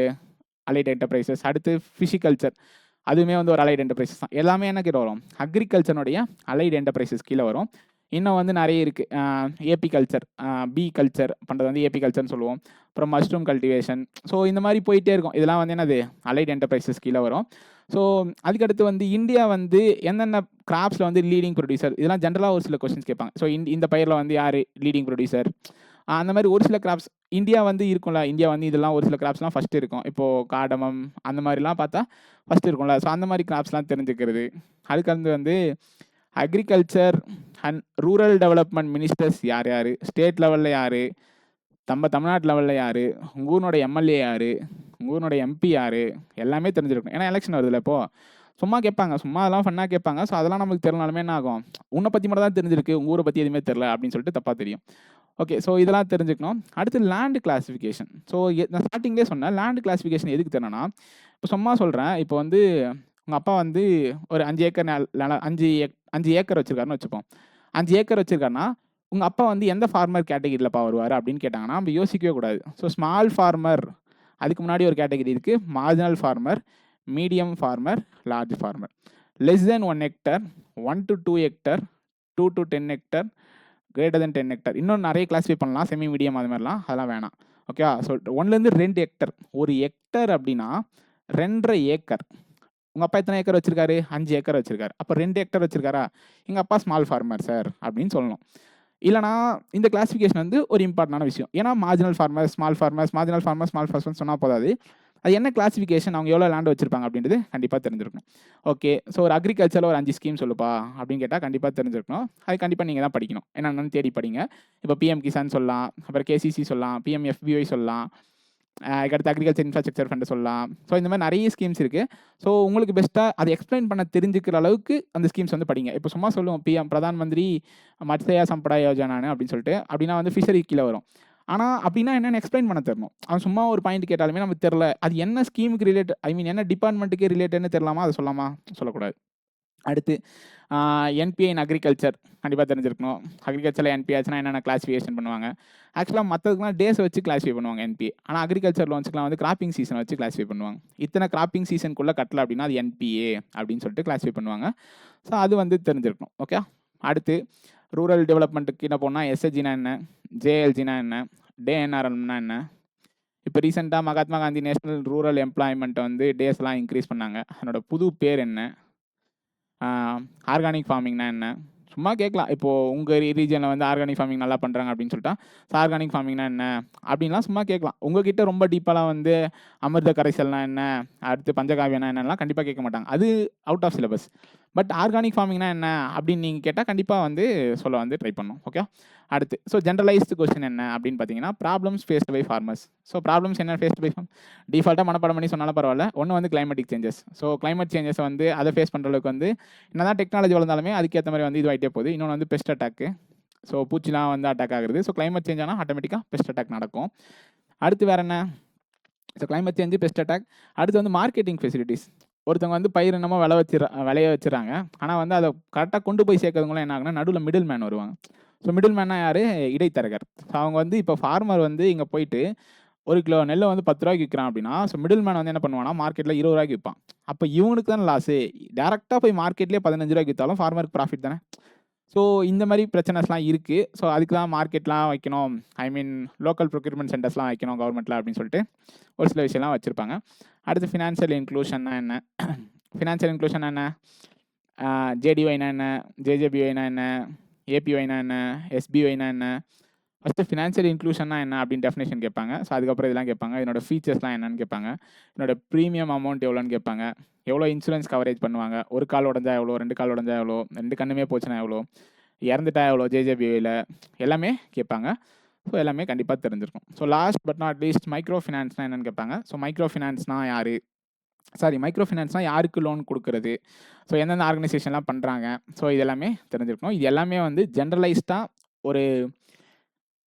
அலைட் என்டர்பிரைசஸ். அடுத்து ஃபிஷிகல்ச்சர், அதுவுமே வந்து ஒரு அலைட் என்டர்பிரைசஸ் தான். எல்லாமே என்ன கீழே வரும்? அக்ரிகல்ச்சருடைய அலைட் என்டர்பிரைசஸ் கீழே வரும். இன்னும் வந்து நிறைய இருக்குது. ஏபி கல்ச்சர், பி கல்ச்சர் பண்ணுறது வந்து ஏபி கல்ச்சர்னு சொல்லுவோம். அப்புறம் மஷ்ரூம் கல்டிவேஷன். ஸோ இந்த மாதிரி போயிட்டே இருக்கும். இதெல்லாம் வந்து என்னது? அலைட் என்டர்பிரைசஸ் கீழே வரும். ஸோ அதுக்கடுத்து வந்து இந்தியா வந்து எந்தெந்த கிராப்ஸில் வந்து லீடிங் ப்ரொடியூசர், இதெல்லாம் ஜென்ரலாக ஒரு சில கொஸ்டின்ஸ் கேட்பாங்க. ஸோ இந்த பயிரில் வந்து யார் லீடிங் ப்ரொடியூசர், அந்த மாதிரி ஒரு சில கிராப்ஸ் இந்தியா வந்து இருக்கும்ல. இந்தியா வந்து இதெல்லாம் ஒரு சில கிராப்ஸ்லாம் ஃபஸ்ட்டு இருக்கும். இப்போது காடமம் அந்த மாதிரிலாம் பார்த்தா ஃபஸ்ட்டு இருக்கும்ல. ஸோ அந்த மாதிரி கிராப்ஸ்லாம் தெரிஞ்சுக்கிறது. அதுக்கடுத்து வந்து agriculture and rural development ministers யார் யார், ஸ்டேட் லெவலில் யார், நம்ம தமிழ்நாட்டு லெவலில் யார், உங்கள் ஊரினோட எம்எல்ஏ யார், உங்கள் ஊரினோட எம்பி யார், எல்லாமே தெரிஞ்சிருக்கணும். ஏன்னா எலெக்ஷன் வருதுல்ல இப்போது. சும்மா கேட்பாங்க, சும்மா அதெல்லாம் ஃபன்னாக கேட்பாங்க. ஸோ அதெல்லாம் நமக்கு தெரியலனாலுமே என்ன ஆகும்? உன்னை பற்றி மட்டும் தான் தெரிஞ்சிருக்கு, உங்கள் ஊரை பற்றி எதுவுமே தெரில அப்படின்னு சொல்லிட்டு தப்பாக தெரியும். ஓகே, ஸோ இதெல்லாம் தெரிஞ்சுக்கணும். அடுத்து லேண்ட் கிளாஸிஃபிகேஷன். ஸோ நான் ஸ்டார்டிங்லேயே சொன்னேன், லேண்ட் கிளாஸிஃபிகேஷன் எதுக்கு தெரியணும்னா, இப்போ சும்மா சொல்கிறேன். இப்போ வந்து உங்கள் அப்பா வந்து ஒரு 5 ஏக்கர் 5 ஏக்கர் வச்சுருக்காருன்னு வச்சுப்போம். 5 ஏக்கர் வச்சுருக்காருன்னா உங்கள் அப்பா வந்து எந்த ஃபார்மர் கேட்டகிரியிலப்பா வருவார் அப்படின்னு கேட்டாங்கன்னா நம்ம யோசிக்கவே கூடாது. ஸோ ஸ்மால் ஃபார்மர், அதுக்கு முன்னாடி ஒரு கேட்டகிரி இருக்குது, marginal farmer, medium farmer, large farmer. Less than 1 hectare, 1 to 2 hectare, 2 to 10 hectare, greater than 10 hectare. இன்னும் நிறைய கிளாஸிஃபை பண்ணலாம், செமி மீடியம் அது மாதிரிலாம், அதெல்லாம் வேணாம். ஓகேவா? ஸோ 1லேருந்து 2 ஹெக்டர். ஒரு ஹெக்டர் அப்படின்னா 2.5 ஏக்கர். உங்கள் அப்பா எத்தனை ஏக்கர் வச்சிருக்காரு? 5 ஏக்கர் வச்சிருக்காரு. அப்போ 2 ஹெக்டர் வச்சிருக்காரா? எங்கள் அப்பா ஸ்மால் ஃபார்மர் சார் அப்படின்னு சொல்லணும். இல்லைனா இந்த கிளாஸிஃபிகேஷன் வந்து ஒரு இம்பார்ட்டண்டான விஷயம். ஏன்னா marginal farmer, small farmers, marginal farmer, small farmers சொன்னால் போதாது. அது என்ன கிளாஸிஃபிகேஷன், அவங்க எவ்வளோ லேண்ட் வச்சிருப்பாங்க அப்படின்றது கண்டிப்பாக தெரிஞ்சிருக்கணும். ஓகே, ஸோ ஒரு அக்ரிகல்ச்சரில் ஒரு 5 ஸ்கீம் சொல்லுப்பா அப்படின்னு கேட்டால் கண்டிப்பாக தெரிஞ்சிருக்கணும். அது கண்டிப்பாக நீங்கள் தான் படிக்கணும். என்னென்னு தேடி படிங்க. இப்போ பிஎம் கிசான் சொல்லலாம், அப்புறம் கேசிசி சொல்லலாம், பிஎம்எஃபிஒய் சொல்லலாம், அதுக்கடுத்து அக்ரிகல்ச்சர் இன்ஃப்ராஸ்ட்ரக்சர் ஃபண்டு சொல்லலாம். ஸோ இந்த மாதிரி நிறைய ஸ்கீம்ஸ் இருக்குது. ஸோ உங்களுக்கு பெஸ்ட்டாக அதை எக்ஸ்பிளைன் பண்ண தெரிஞ்சுக்கிற அளவுக்கு அந்த ஸ்கீம்ஸ் வந்து படிங்க. இப்போ சும்மா சொல்லுவோம் பிஎம் பிரதான் மந்திரி மத்ஸ்ய சம்படா யோஜனான்னு அப்படின்னு சொல்லிட்டு, அப்படின்னா வந்து ஃபிஷரி கீழே வரும். ஆனால் அப்படின்னா என்னென்னு எக்ஸ்பிளைன் பண்ண தரணும். அவன் சும்மா ஒரு பாயிண்ட் கேட்டாலுமே நமக்கு தெரில, அது என்ன ஸ்கீமுக்கு ரிலேட்டட், ஐ மீன் என்ன டிபார்ட்மெண்ட்டுக்கு ரிலேட்டட்னு தெரியலாமா, அதை சொல்லலாமா, சொல்லக்கூடாது. அடுத்து என்பிஐ இன் அக்ரிகல்ச்சர் கண்டிப்பாக தெரிஞ்சிருக்கணும். அக்ரிகல்ச்சரில் என்பிஐ ஆச்சுன்னா என்னென்ன கிளாஸிஃபிகேஷன் பண்ணுவாங்க. ஆக்சுவலாக மற்றதுக்குலாம் டேஸை வச்சு கிளாஸிஃபை பண்ணுவாங்க என்பிஏ. ஆனால் அக்ரிகல்ச்சர் லோன்ஸ்க்குலாம் வந்து கிராப்பிங் சீசனை வச்சு கிளாஸிஃபை பண்ணுவாங்க. இத்தனை கிராப்பிங் சீசனுக்குள்ளே கட்டலை அப்படின்னா அது என்பிஏ அப்படின்னு சொல்லிட்டு கிளாஸிஃபை பண்ணுவாங்க. ஸோ அது வந்து தெரிஞ்சிருக்கணும். ஓகே, அடுத்து ரூரல் டெவலப்மெண்ட்டுக்கு என்ன போனால் எஸ்ஹெச்ஜினா என்ன, ஜேஎல்ஜினா என்ன, டேஎன்ஆர்எம்னா என்ன. இப்போ ரீசெண்டாக மகாத்மா காந்தி நேஷனல் ரூரல் எம்ப்ளாய்மெண்ட்டை வந்து டேஸ்லாம் இன்க்ரீஸ் பண்ணாங்க. அதனோட புது பேர் என்ன, ஆர்கானிக் ஃபார்மிங்னா என்ன, சும்மா கேட்கலாம். இப்போது உங்கள் ரீஜனில் வந்து ஆர்கானிக் ஃபார்மிங் நல்லா பண்ணுறாங்க அப்படின்னு சொல்லிட்டா ஆர்கானிக் ஃபார்மிங்னா என்ன அப்படின்லாம் சும்மா கேட்கலாம். உங்ககிட்ட ரொம்ப டீப்பாலாம் வந்து அமிர்த கரைசல்னா என்ன, அடுத்து பஞ்சகாவியனா என்னெல்லாம் கண்டிப்பாக கேட்க மாட்டாங்க. அது out of syllabus. But organic ஃபார்மிங்னா என்ன அப்படின்னு நீங்கள் கேட்டால் கண்டிப்பாக வந்து சொல்ல வந்து ட்ரை பண்ணணும். ஓகே, அடுத்து ஸோ ஜென்ரலைஸ்டு கொஸ்டின் என்ன அப்படின்னு பார்த்தீங்கன்னா problems faced by farmers. So problems என்ன ஃபேஸ்டு பை ஃபார்ம், டிஃபால்ட்டாக மனப்பாடம் பண்ணி சொன்னாலும் பரவாயில்ல. ஒன்று வந்து climatic changes. So climate changes வந்து அதை ஃபேஸ் பண்ணுற அளவுக்கு வந்து என்ன தான் டெக்னாலஜி வளர்ந்தாலுமே அதுக்கேற்ற மாதிரி வந்து இதுவாகிட்டே போகுது. இன்னொன்று வந்து பெஸ்ட் அட்டாக்கு. ஸோ பூச்சிலாம் வந்து அட்டாக் ஆகுது. ஸோ கிளைமேட் சேஞ்ச் ஆனால் ஆட்டோமேட்டிக்காக பெஸ்ட் அட்டாக் நடக்கும். அடுத்து வேறு என்ன, so climate change, best attack. அடுத்து வந்து மார்க்கெட்டிங் ஃபெசிலிட்டிஸ். ஒருத்தவங்க வந்து பயிர் என்னமோ விளைய வச்சுறாங்க, ஆனால் வந்து அதை கரெக்டாக கொண்டு போய் சேர்க்கறவங்களும் என்ன ஆகுனா நடுவில் மிடில் மேன் வருவாங்க. ஸோ மிடில் மேன்னா யார், இடைத்தரகர். ஸோ அவங்க வந்து இப்போ ஃபார்மர் வந்து இங்கே போயிட்டு 1 கிலோ நெல்லை வந்து 10 ரூபாய்க்கு விற்கிறான் அப்படின்னா, ஸோ மிடில் மேன் வந்து என்ன பண்ணுவானா மார்க்கெட்டில் 20 ரூபாய்க்கு விற்பான். அப்போ இவனுக்கு தான் லாஸு. டேரெக்டாக போய் மார்க்கெட்லேயே 15 ரூபாய்க்கு விற்றாலும் ஃபார்மருக்கு ப்ராஃபிட் தானே. ஸோ இந்த மாதிரி பிரச்சனைஸ்லாம் இருக்குது. ஸோ அதுக்கு தான் மார்க்கெட்லாம் வைக்கணும், ஐ மீன் லோக்கல் ப்ரொக்யூர்மெண்ட் சென்டர்ஸ்லாம் வைக்கணும் கவர்மெண்ட்டில் அப்படின்னு சொல்லிட்டு ஒரு சில விஷயம்லாம் வச்சுருப்பாங்க. அடுத்து ஃபினான்ஷியல் இன்க்ளூஷன்னா என்ன, ஃபினான்ஷியல் இன்க்ளூஷன் என்ன, ஜேடிஒய்னா என்ன, ஜேஜேபிஒய்னா என்ன, ஏபிஒய்னா என்ன, எஸ்பிஒய்னா என்ன. ஃபஸ்ட்டு ஃபினான்ஷியல் இன்க்ளூஷன்னா என்ன அப்படின்னு டெஃபினேஷன் கேட்பாங்க. ஸோ அதுக்கப்புறம் இதெல்லாம் கேட்பாங்க. என்னோட ஃபீச்சர்ஸ்லாம் என்னென்னு கேட்பாங்க. என்னோட ப்ரீமியம் அமௌண்ட் எவ்வளோன்னு கேட்பாங்க. எவ்வளோ இன்சூரன்ஸ் கவரேஜ் பண்ணுவாங்க, 1 கால் உடஞ்சா எவ்வளோ, 2 கால் உடஞ்சா எவ்வளோ, 2 கண்ணுமே போச்சுன்னா எவ்வளோ, இறந்துட்டா எவ்வளோ, ஜேஜேபிஒயில் எல்லாமே கேட்பாங்க. ஸோ எல்லாமே கண்டிப்பாக தெரிஞ்சிருக்கும். So last but not least micro ஃபினான்ஸ்னால் என்னென்னு கேட்பாங்க. ஸோ மைக்ரோ ஃபினான்ஸ்னால் யார், மைக்ரோ ஃபினான்ஸ்னால் யாருக்கு லோன் கொடுக்குறது, ஸோ எந்தெந்த ஆர்கனைசேஷன்லாம் பண்ணுறாங்க, ஸோ இது எல்லாமே தெரிஞ்சிருக்கணும். இது எல்லாமே வந்து ஜென்ரலைஸ்டாக ஒரு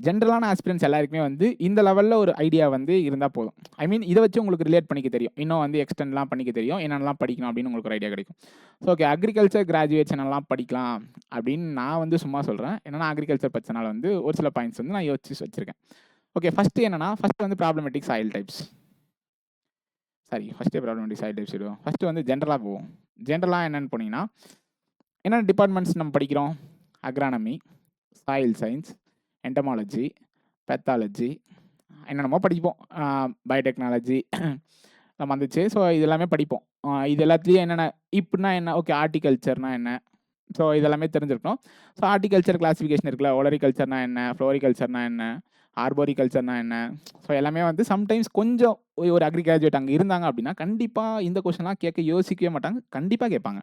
ஜென்ரலான ஆஸ்பிரன்ஸ் எல்லாருக்குமே வந்து இந்த லெவலில் ஒரு ஐடியா வந்து இருந்தால் போதும். ஐ மீன் இதை வச்சு உங்களுக்கு ரிலேட் பண்ணிக்க தெரியும், இன்னும் வந்து எக்ஸ்டெண்ட்லாம் பண்ணிக்க தெரியும், என்னென்னலாம் படிக்கணும் அப்படின்னு உங்களுக்கு ஒரு ஐடியா கிடைக்கும். ஸோ ஓகே, அக்ரிகல்ச்சர் கிராஜுவேட்ஸ் என்னெல்லாம் படிக்கலாம் அப்படின்னு நான் வந்து சும்மா சொல்கிறேன். என்னென்னா அக்ரிகல்ச்சர் படித்தனால வந்து ஒரு சில பாயிண்ட்ஸ் வந்து நான் யோசிச்சு வச்சுருக்கேன். ஓகே, ஃபஸ்ட்டு என்னன்னா, ஃபஸ்ட்டு வந்து ப்ராப்ளமேட்டிக் சாயில் டைப்ஸ். சாரி, ஃபஸ்ட்டே ப்ராப்ளமேட்டிக் சாயில் டைப்ஸ் சொல்லுவோம். ஃபஸ்ட்டு வந்து ஜென்ரலா போவோம். ஜென்ரலா என்னன்னு போனீங்கன்னா, என்னென்ன டிபார்ட்மெண்ட்ஸ் நம்ம படிக்கிறோம்? Agronomy, soil science, entomology, pathology, என்னென்னமோ படிப்போம். பயோடெக்னாலஜி நம்ம வந்துச்சு. ஸோ இது எல்லாமே படிப்போம். இது எல்லாத்துலேயும் என்னென்ன இப்படின்னா என்ன? ஓகே, ஹார்ட்டிகல்ச்சர்னா என்ன? ஸோ இதெல்லாமே தெரிஞ்சிருக்கணும். ஸோ ஹார்ட்டிகல்ச்சர் கிளாசிஃபிகேஷன் இருக்குல்ல, ஒலரிகல்ச்சர்னா என்ன? ஃப்ளோரிகல்ச்சர்னா என்ன? ஆர்போரிகல்ச்சர்னா என்ன? ஸோ எல்லாமே வந்து சம்டைம்ஸ் கொஞ்சம் ஒரு அக்ரி கிராஜுவேட் அங்கே இருந்தாங்க அப்படின்னா, கண்டிப்பாக இந்த கொஸ்டின்லாம் கேட்க யோசிக்கவே மாட்டாங்க. கண்டிப்பாக கேட்பாங்க.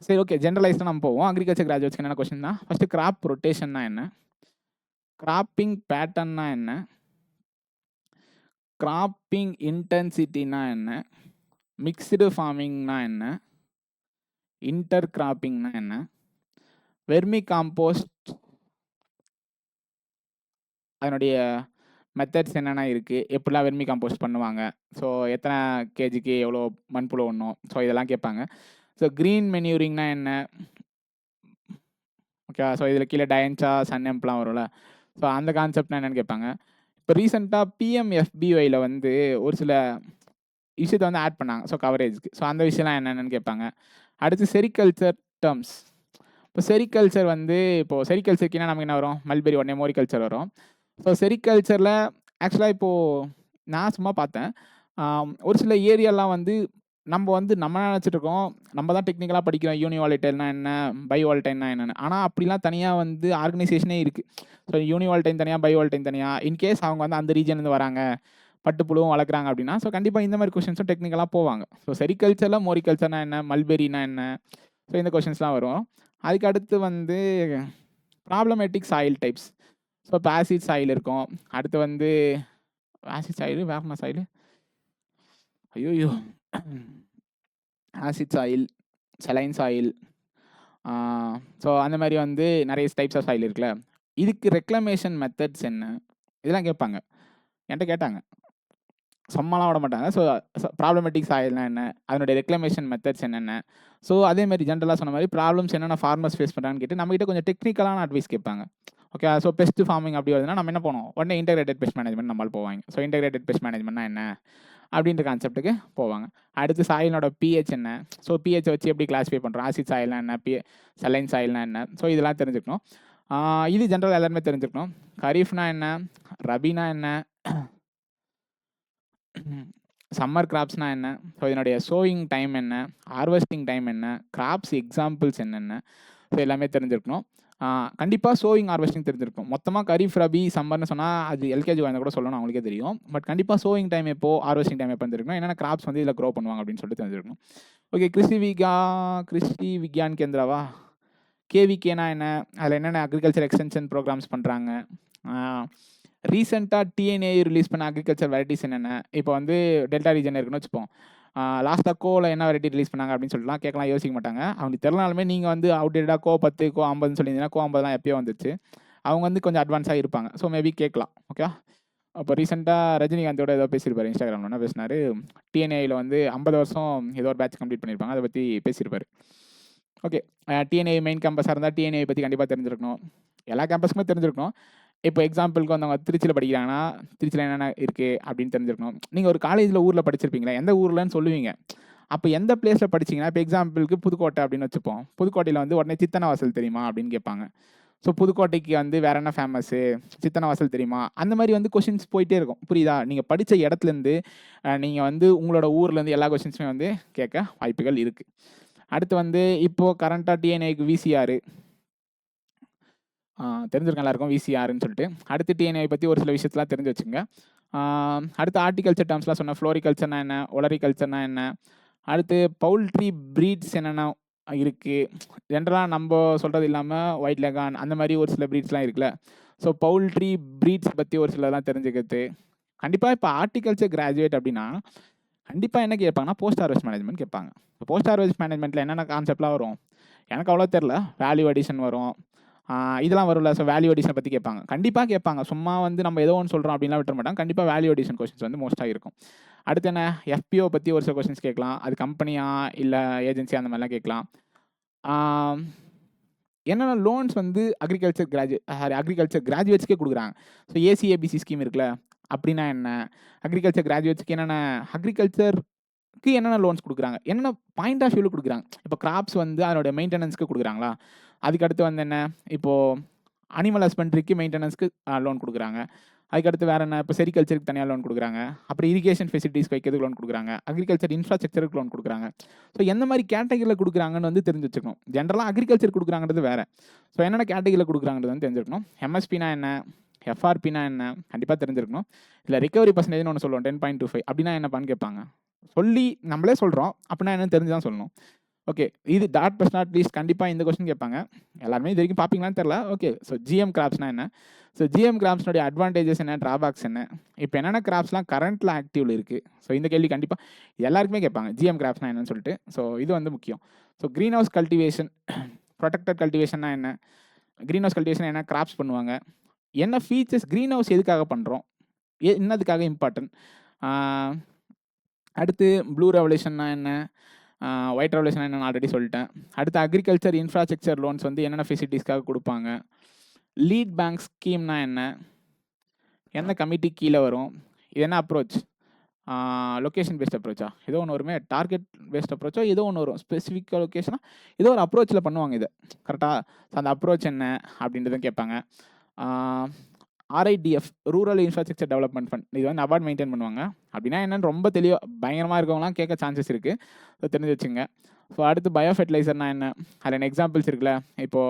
சரி, ஓகே, ஜென்ரலைஸ்டாக நம்ம போவோம். அக்ரிகல்ச்சர் கிராஜுவேட்ஸ்க்கு என்னென்ன கொஸ்டின்னா, ஃபஸ்ட்டு கிராப் ரொட்டேஷன்னா என்ன? கிராப்பிங் பேட்டர்ன்னா என்ன? கிராப்பிங் இன்டென்சிட்டினா என்ன? மிக்ஸ்டு ஃபார்மிங்னா என்ன? இன்டர் கிராப்பிங்னா என்ன? வெர்மி காம்போஸ்ட் அதனுடைய மெத்தட்ஸ் என்னென்ன இருக்குது, எப்படிலாம் வெர்மி காம்போஸ்ட் பண்ணுவாங்க, ஸோ எத்தனை கேஜிக்கு எவ்வளோ மண்புழு ஒன்றும், ஸோ இதெல்லாம் கேட்பாங்க. ஸோ க்ரீன் மென்யூரிங்னா என்ன? ஓகே, ஸோ இதில் கீழே டயன்ச்சா சன்எம்ப்லாம் வரும்ல, ஸோ அந்த கான்செப்ட்னா என்னென்னு கேட்பாங்க. இப்போ ரீசெண்டாக பிஎம்எஃபிஒயில் வந்து ஒரு சில விஷயத்தை வந்து ஆட் பண்ணாங்க, ஸோ கவரேஜ்க்கு. ஸோ அந்த விஷயம்லாம் என்னென்னு கேட்பாங்க. அடுத்து செரிகல்ச்சர் டேர்ம்ஸ். இப்போ செரிகல்ச்சர் வந்து இப்போது செரிகல்ச்சருக்குன்னா நமக்கு என்ன வரும்? மல்பெரி உடனே மோரிகல்ச்சர் வரும். ஸோ செரிகல்ச்சரில் ஆக்சுவலாக இப்போது நான் சும்மா பார்த்தேன். ஒரு சில ஏரியாலாம் வந்து நம்ம நினச்சிட்டு இருக்கோம், நம்ம தான் டெக்னிக்கலாக படிக்கிறோம், யூனிவால்டைன்னா என்ன, பயோவால்டைன்னா என்னென்னு. ஆனால் அப்படிலாம் தனியாக வந்து ஆர்கனைசேஷனே இருக்குது. ஸோ யூனிவால்டைன் தனியாக, பயோவால்டைன் தனியாக. இன்கேஸ் அவங்க வந்து அந்த ரீஜன்லேருந்து வராங்க, பட்டுப்புழுவும் வளர்க்குறாங்க அப்படின்னா, ஸோ கண்டிப்பாக இந்த மாதிரி கொஷின்ஸும் டெக்னிக்கலாக போவாங்க. ஸோ செரிகல்ச்சரில் மோரிகல்ச்சர்னா என்ன, மல்பெரினா என்ன, ஸோ இந்த கொஷின்ஸ்லாம் வரும். அதுக்கு அடுத்து வந்து ப்ராப்ளமேட்டிக் சாயில் டைப்ஸ். ஸோ இப்போ ஆசிட் சாயில் இருக்கும். அடுத்து வந்து ஆசிட் சாயில், வேற என்ன சாயில்? ஐயோயோ, acid soil, saline soil, so அந்த மாதிரி வந்து நிறைய டைப்ஸ் ஆஃப் சாயில் இருக்குல்ல. இதுக்கு ரெக்ளமேஷன் மெத்தட்ஸ் என்ன? இதெல்லாம் கேட்பாங்க. என்கிட்ட கேட்டாங்க, சும்மாலாம் விட மாட்டாங்க. ஸோ ப்ராப்ளமேட்டிக் சாயில்னா என்ன, அதனுடைய ரெக்ளமேஷன் மெத்தட்ஸ் என்னென்ன, ஸோ அதேமாதிரி ஜென்ரலாக சொன்ன மாதிரி ப்ராப்ளம்ஸ் என்னென்ன ஃபார்மர்ஸ் ஃபேஸ் பண்ணுறான்னு கேட்டு நம்மகிட்ட கொஞ்சம் டெக்னிக்கலான அட்வைஸ் கேட்பாங்க. ஓகே, ஸோ பெஸ்ட் ஃபார்மிங் அப்படி வருதுன்னா நம்ம என்ன பண்ணுவோம்? உடனே இன்டெகிரேட்டட் பெஸ்ட் மேனேஜ்மெண்ட் நம்மளால் போவாங்க. ஸோ இன்டெகிரேட்டட் பெஸ்ட் மேனேஜ்மெண்ட்னா என்ன அப்படின்ற கான்செப்ட்டுக்கு போவாங்க. அடுத்து சாயிலோட பிஹெச் என்ன, ஸோ பிஹெச் வச்சு எப்படி கிளாஸிஃபை பண்ணுறோம், ஆசிட் சாயில்னா என்ன, செலைன் சாயில்னா என்ன, ஸோ இதெல்லாம் தெரிஞ்சுக்கணும். இது ஜென்ரல் எல்லாருமே தெரிஞ்சுக்கணும். கரீஃப்னா என்ன, ரபினா என்ன, சம்மர் கிராப்ஸ்னா என்ன, ஸோ இதனுடைய சோயிங் டைம் என்ன, ஹார்வெஸ்டிங் டைம் என்ன, கிராப்ஸ் எக்ஸாம்பிள்ஸ் என்னென்ன, ஸோ எல்லாமே தெரிஞ்சிருக்கணும். கண்டிப்பாக சோயிங் ஹார்வெஸ்டிங் தெரிஞ்சிருக்கும். மொத்தமாக கரீஃப், ரபி, சம்மர்னு சொன்னால் அது எல்கேஜி வாழ்ந்த கூட சொல்லணும், அவங்களுக்கே தெரியும். பட் கண்டிப்பாக சோயிங் டைம் எப்போ, ஹார்வெஸ்டிங் டைம் எப்போ தெரிஞ்சிருக்கணும், என்னென்ன கிராப்ஸ் வந்து இதில் க்ரோ பண்ணுவாங்க அப்படின்னு சொல்லிட்டு தெரிஞ்சிருக்கணும். ஓகே, கிருஷி விக்யான் கேந்திராவா, கேவிகேனா என்ன, அதில் என்னென்ன அக்ரிகல்ச்சர் எக்ஸ்டென்ஷன் ப்ரோக்ராம்ஸ் பண்ணுறாங்க, ரீசெண்டாக டிஎன்ஏ ரிலீஸ் பண்ண அக்ரிகல்ச்சர் வெரைட்டிஸ் என்னென்ன, இப்போ வந்து டெல்டா ரீஜன் இருக்குன்னு வச்சுப்போம். லாஸ்ட்டாக கோவில் என்ன வெரைட்டி ரிலீஸ் பண்ணாங்க அப்படின்னு சொல்லிட்டுலாம் கேட்கலாம், யோசிக்க மாட்டாங்க. அவங்களுக்கு தெரிலனாலுமே நீங்கள் வந்து அவுடேட்டாக கோ 10, கோ 50 சொல்லியிருந்தீங்கன்னா, கோ 50 எப்பயோ வந்துச்சு. அவங்க வந்து கொஞ்சம் அட்வான்ஸாக இருப்பாங்க. ஸோ மேபி கேட்கலாம். ஓகே, அப்போ ரீசெண்டாக ரஜினிகாந்தோட ஏதோ பேசியிருப்பார், இன்ஸ்டாகிராமில் என்ன பேசினார், டிஎன்ஏயில் வந்து 50 வருஷம் ஏதோ ஒரு பேட்ச் கம்ப்ளீட் பண்ணியிருப்பாங்க, அதை பற்றி பேசியிருப்பார். ஓகே, டிஎன்ஏ மெயின் கேம்பஸாக இருந்தால் டிஎன்ஏ பற்றி கண்டிப்பாக தெரிஞ்சிருக்கணும். எல்லா கேம்பஸுக்குமே தெரிஞ்சிருக்கணும். இப்போ எக்ஸாம்பிளுக்கு வந்து அவங்க திருச்சியில் படிக்கிறாங்கன்னா, திருச்சியில் என்னென்ன இருக்குது அப்படின்னு தெரிஞ்சிருக்கணும். நீங்கள் ஒரு காலேஜில் ஊரில் படிச்சிருப்பீங்களா, எந்த ஊர்லன்னு சொல்லுவீங்க. அப்போ எந்த பிளேஸில் படிச்சிங்கன்னா, இப்போ எக்ஸாம்பிளுக்கு புதுக்கோட்டை அப்படின்னு வச்சுப்போம். புதுக்கோட்டையில் வந்து உடனே சித்தனவாசல் தெரியுமா அப்படின்னு கேட்பாங்க. ஸோ புதுக்கோட்டைக்கு வந்து வேறு என்ன ஃபேமஸ்ஸு, சித்தனவாசல் தெரியுமா, அந்த மாதிரி வந்து கொஷின்ஸ் போயிட்டே இருக்கும். புரியுதா? நீங்கள் படித்த இடத்துலேருந்து நீங்கள் வந்து உங்களோட ஊர்லேருந்து எல்லா கொஷின்ஸுமே வந்து கேட்க வாய்ப்புகள் இருக்குது. அடுத்து வந்து இப்போது கரண்ட்டாக டிஎன்ஏக்கு விசிஆர் தெரிஞ்சிருக்கும் எல்லாருக்கும், விசிஆர்னு சொல்லிட்டு. அடுத்து டிஎன்ஏ பற்றி ஒரு சில விஷயத்தெலாம் தெரிஞ்சு வச்சுங்க. அடுத்து ஹார்ட்டிகல்ச்சர் டேர்ம்ஸ்லாம் சொன்னேன். ஃப்ளோரிகல்ச்சர்னா என்ன, ஒலரிகல்ச்சர்னா என்ன, அடுத்து பவுல்ட்ரி ப்ரீட்ஸ் என்னென்ன இருக்குது. ஜென்ரலாக நம்ம சொல்கிறது இல்லாமல் ஒயிட் லெகான் அந்த மாதிரி ஒரு சில ப்ரீட்ஸ்லாம் இருக்குல்ல. ஸோ பவுல்ட்ரி ப்ரீட்ஸ் பற்றி ஒரு சிலலாம் தெரிஞ்சுக்கிறது. கண்டிப்பாக இப்போ ஹார்ட்டிகல்ச்சர் கிராஜுவேட் அப்படின்னா கண்டிப்பாக என்ன கேட்பாங்கன்னா, போஸ்ட் ஹார்வெஸ்ட் மேனேஜ்மெண்ட் கேட்பாங்க. இப்போ போஸ்ட் ஹார்வெஸ்ட் மேனேஜ்மெண்ட்டில் என்னென்ன கான்செப்ட்லாம் வரும் எனக்கு அவ்வளோ தெரில. வேல்யூ அடிஷன் வரும், இதெல்லாம் வரும்ல. ஸோ வேல்யூ அடிஷனை பற்றி கேட்பாங்க, கண்டிப்பாக கேட்பாங்க. சும்மா வந்து நம்ம ஏதோ ஒன்று சொல்கிறோம் அப்படின்லாம் விட்டுற மாட்டாங்க. கண்டிப்பாக வேல்யூ அடிஷன் கொஸ்டின்ஸ் வந்து மோஸ்ட்டாக இருக்கும். அடுத்து என்ன, எஃபிஓ பற்றி ஒரு சில கொஸ்டின்ஸ் கேட்கலாம். அது கம்பெனியா இல்லை ஏஜென்சி அந்த மாதிரிலாம் கேட்கலாம். என்னென்ன லோன்ஸ் வந்து அக்ரிகல்ச்சர் கிராஜுவேட்ஸ்க்கே குடுக்குறாங்க. ஸோ ஏசிஏபிசி ஸ்கீம் இருக்குல்ல, அப்படின்னா என்ன? அக்ரிகல்ச்சர் கிராஜுவேட்ஸ்க்கு அக்ரிகல்ச்சருக்கு என்னென்ன லோன்ஸ் குடுக்குறாங்க? என்னென்ன பாயிண்ட் ஆஃப் வியூல குடுக்குறாங்க? இப்போ கிராப்ஸ் வந்து அதனுடைய மெயின்டெனன்ஸ்க்கு குடுக்குறாங்களா? அதுக்கு அடுத்து வந்து என்ன? இப்போ அனிமல் ஹஸ்பண்ட்ரிக்கு மெயின்டெனன்ஸ்க்கு லோன் குடுக்குறாங்க. அதுக்கடுத்து வேற என்ன? இப்போ செரிகல்ச்சருக்கு தனியா லோன் குடுக்குறாங்க. அப்புறம் இரிகேஷன் ஃபெசிலிட்டீஸ் வைக்கிறதுக்கு லோன் குடுக்குறாங்க. அக்ரிகல்ச்சர் இன்ஃப்ராஸ்ட்ரக்சருக்கு லோன் குடுக்குறாங்க. ஸோ எந்த மாரி கேட்டகரில குடுக்குறாங்கன்னு வந்து தெரிஞ்சு வச்சுக்கணும். ஜென்ரலா அக்ரிகல்ச்சர் குடுக்குறாங்கன்றது வேற. ஸோ என்னென்ன கேட்டகரில குடுக்குறாங்கன்றது வந்து தெரிஞ்சிருக்கணும். எம்எஸ்பினா என்ன? எஃப்ஆர்பினா என்ன? கண்டிப்பா தெரிஞ்சிருக்கணும். இல்ல ரிகவரி பெர்சன்டேஜ்னு ஒண்ணு சொல்லுவோம். 10.25 அப்படின்னா என்னப்பான்னு கேட்பாங்க. சொல்லி நம்மளே சொல்றோம். அப்படின்னா என்னன்னு தெரிஞ்சு தான் சொல்லணும். ஓகே. இது டாட் பட் நாட் லீஸ்ட் கண்டிப்பா இந்த கொஸ்டின் கேட்பாங்க. எல்லாருமே இது வரைக்கும் பார்ப்பீங்களான்னு தெரியல. ஓகே. ஸோ ஜிஎம் கிராப்ஸ்னா என்ன? ஸோ ஜிஎம் கிராப்ஸ்னுடைய அட்வான்டேஜஸ் என்ன? டிராபேக்ஸ் என்ன? இப்போ என்னென்ன கிராப்ஸ்லாம் கரண்ட்ல ஆக்டிவ்ல இருக்கு? ஸோ இந்த கேள்வி கண்டிப்பா எல்லாருக்குமே கேட்பாங்க. ஜிஎம் கிராப்ஸ்னா என்னன்னு சொல்லிட்டு. ஸோ இது வந்து முக்கியம். So green house cultivation, protected கல்டிவேஷன்னா என்ன? கிரீன் ஹவுஸ் கல்டிவேஷன் என்ன கிராப்ஸ் பண்ணுவாங்க? என்ன ஃபீச்சர்ஸ் கிரீன் ஹவுஸ் எதுக்காக பண்றோம்? என்னதுக்காக இம்பார்ட்டன்ட்? அடுத்து ப்ளூ ரெவல்யூஷன்னா என்ன? ஒயிட் ரெவல்யூஷன் என்னன்னு ஆல்ரெடி சொல்லிட்டேன். அடுத்து அக்ரிகல்ச்சர் இன்ஃப்ராஸ்ட்ரக்சர் லோன்ஸ் வந்து என்னென்ன ஃபெசிலிட்டிஸ்க்காக குடுப்பாங்க? லீட் பேங்க் ஸ்கீம்னா என்ன? எந்த கமிட்டி கீழ வரும்? இது என்ன அப்ரோச்? Location paste அப்ரோச்சா? ஏதோ ஒண்ணு வருமே. டார்கெட் பேஸ்ட் அப்ரோச்சோ ஏதோ ஒண்ணு வரும். ஸ்பெசிஃபிக் லொகேஷனா ஏதோ ஒரு அப்ரோச்ல பண்ணுவாங்க இத. கரெக்ட்டா? அந்த அப்ரோச் என்ன? அப்படின்றதும் கேட்பாங்க. ஆர்ஐடிஎஃப் ரூரல் இன்ஃப்ராஸ்ட்ரக்சர் டெவலப்மெண்ட் ஃபண்ட் இது வந்து அவார்ட் மெயின்டைன் பண்ணுவாங்க. அப்படின்னா என்னன்னு ரொம்ப தெளிவா பயங்கரமா இருக்கவங்கலாம் கேட்க சான்சஸ் இருக்கு. ஸோ தெரிஞ்சு வச்சுங்க. ஸோ அடுத்து பயோ ஃபெர்டிலைசர்னா என்ன? அதில் எக்ஸாம்பிள்ஸ் இருக்குல்ல. இப்போ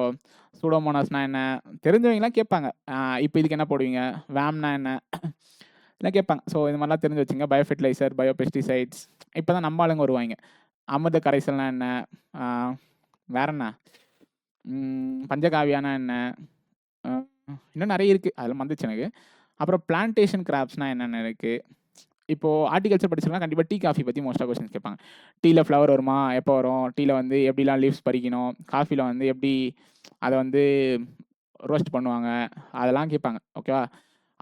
சூடோமோனாஸ்னா என்ன? தெரிஞ்சவங்கலாம் கேட்பாங்க. இப்போ இதுக்கு என்ன போடுவீங்க? வேம்னா என்ன? இதெல்லாம் கேட்பாங்க. ஸோ இது மாதிரிலாம் தெரிஞ்சு வச்சுங்க. பயோ ஃபெர்டிலைசர், பயோ பெஸ்டிசைட்ஸ் இப்போ தான் நம்ம ஆளுங்க வருவாங்க. அமிர்த கரைசல்னா என்ன? வேற என்ன? பஞ்சகாவியானா என்ன? இன்னும் நிறைய இருக்குது. அதெல்லாம் வந்துச்சு எனக்கு. அப்புறம் பிளான்டேஷன் கிராப்ஸ்னா என்னென்ன இருக்குது? இப்போது ஹார்டிகல்ச்சர் படிச்சிருக்கா கண்டிப்பாக டீ காஃபி பற்றி மோஸ்ட்டாக கொஸ்டின்ஸ் கேட்பாங்க. டீயில் ஃப்ளவர் வருமா? எப்போ வரும்? டீயில் வந்து எப்படிலாம் லீவ்ஸ் பறிக்கணும்? காஃபியில் வந்து எப்படி அதை வந்து ரோஸ்ட் பண்ணுவாங்க? அதெல்லாம் கேட்பாங்க. ஓகேவா?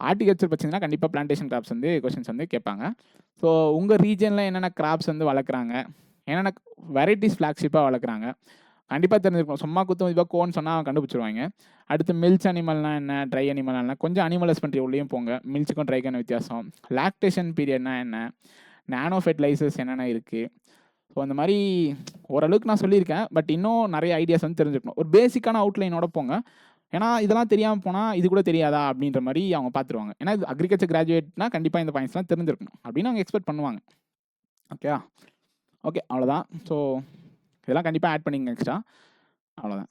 ஹார்டிகல்ச்சர் படிச்சிங்கன்னா கண்டிப்பாக பிளான்டேஷன் கிராப்ஸ் வந்து கொஸ்டின்ஸ் வந்து கேட்பாங்க. ஸோ உங்கள் ரீஜனில் என்னென்ன கிராப்ஸ் வந்து வளர்க்குறாங்க? என்னென்ன வெரைட்டிஸ் ஃப்ளாக்ஷிப்பாக வளர்க்குறாங்க? கண்டிப்பாக தெரிஞ்சிருக்கும். சும்மா குத்து மதிப்பாக கோன்னு சொன்னால் அவன் கண்டுபிடிச்சிருவாங்க. அடுத்து மில்ச் அனிமல்னா என்ன? ட்ரை அனிமல்னா என்ன? கொஞ்சம் அனிமல் ஹஸ்பண்ட்ரி உள்ளேயும் போங்க. மில்ச்சுக்கும் ட்ரைக்கான வித்தியாசம். லாக்டேஷன் பீரியட்னா என்ன? நானோ ஃபெர்டிலைசர்ஸ் என்னென்ன இருக்குது? ஸோ அந்த மாதிரி ஓரளவுக்கு நான் சொல்லியிருக்கேன். பட் இன்னும் நிறைய ஐடியாஸ் வந்து தெரிஞ்சுக்கணும். ஒரு பேசிக்கான அவுட்லைனோட போங்க. ஏன்னா இதெல்லாம் தெரியாமல் போனால் இது கூட தெரியாதா அப்படின்ற மாதிரி அவங்க பார்த்துருவாங்க. ஏன்னா இது அக்ரிகல்ச்சர் கிராஜுவேட்னா கண்டிப்பாக இந்த பாயிண்ட்ஸ்லாம் தெரிஞ்சிருக்கணும் அப்படின்னு அவங்க எக்ஸ்பெக்ட் பண்ணுவாங்க. ஓகேவா? ஓகே அவ்வளோதான். ஸோ இதெல்லாம் கண்டிப்பாக ஆட் பண்ணிங்க எக்ஸ்ட்ரா. அவ்வளோதான்.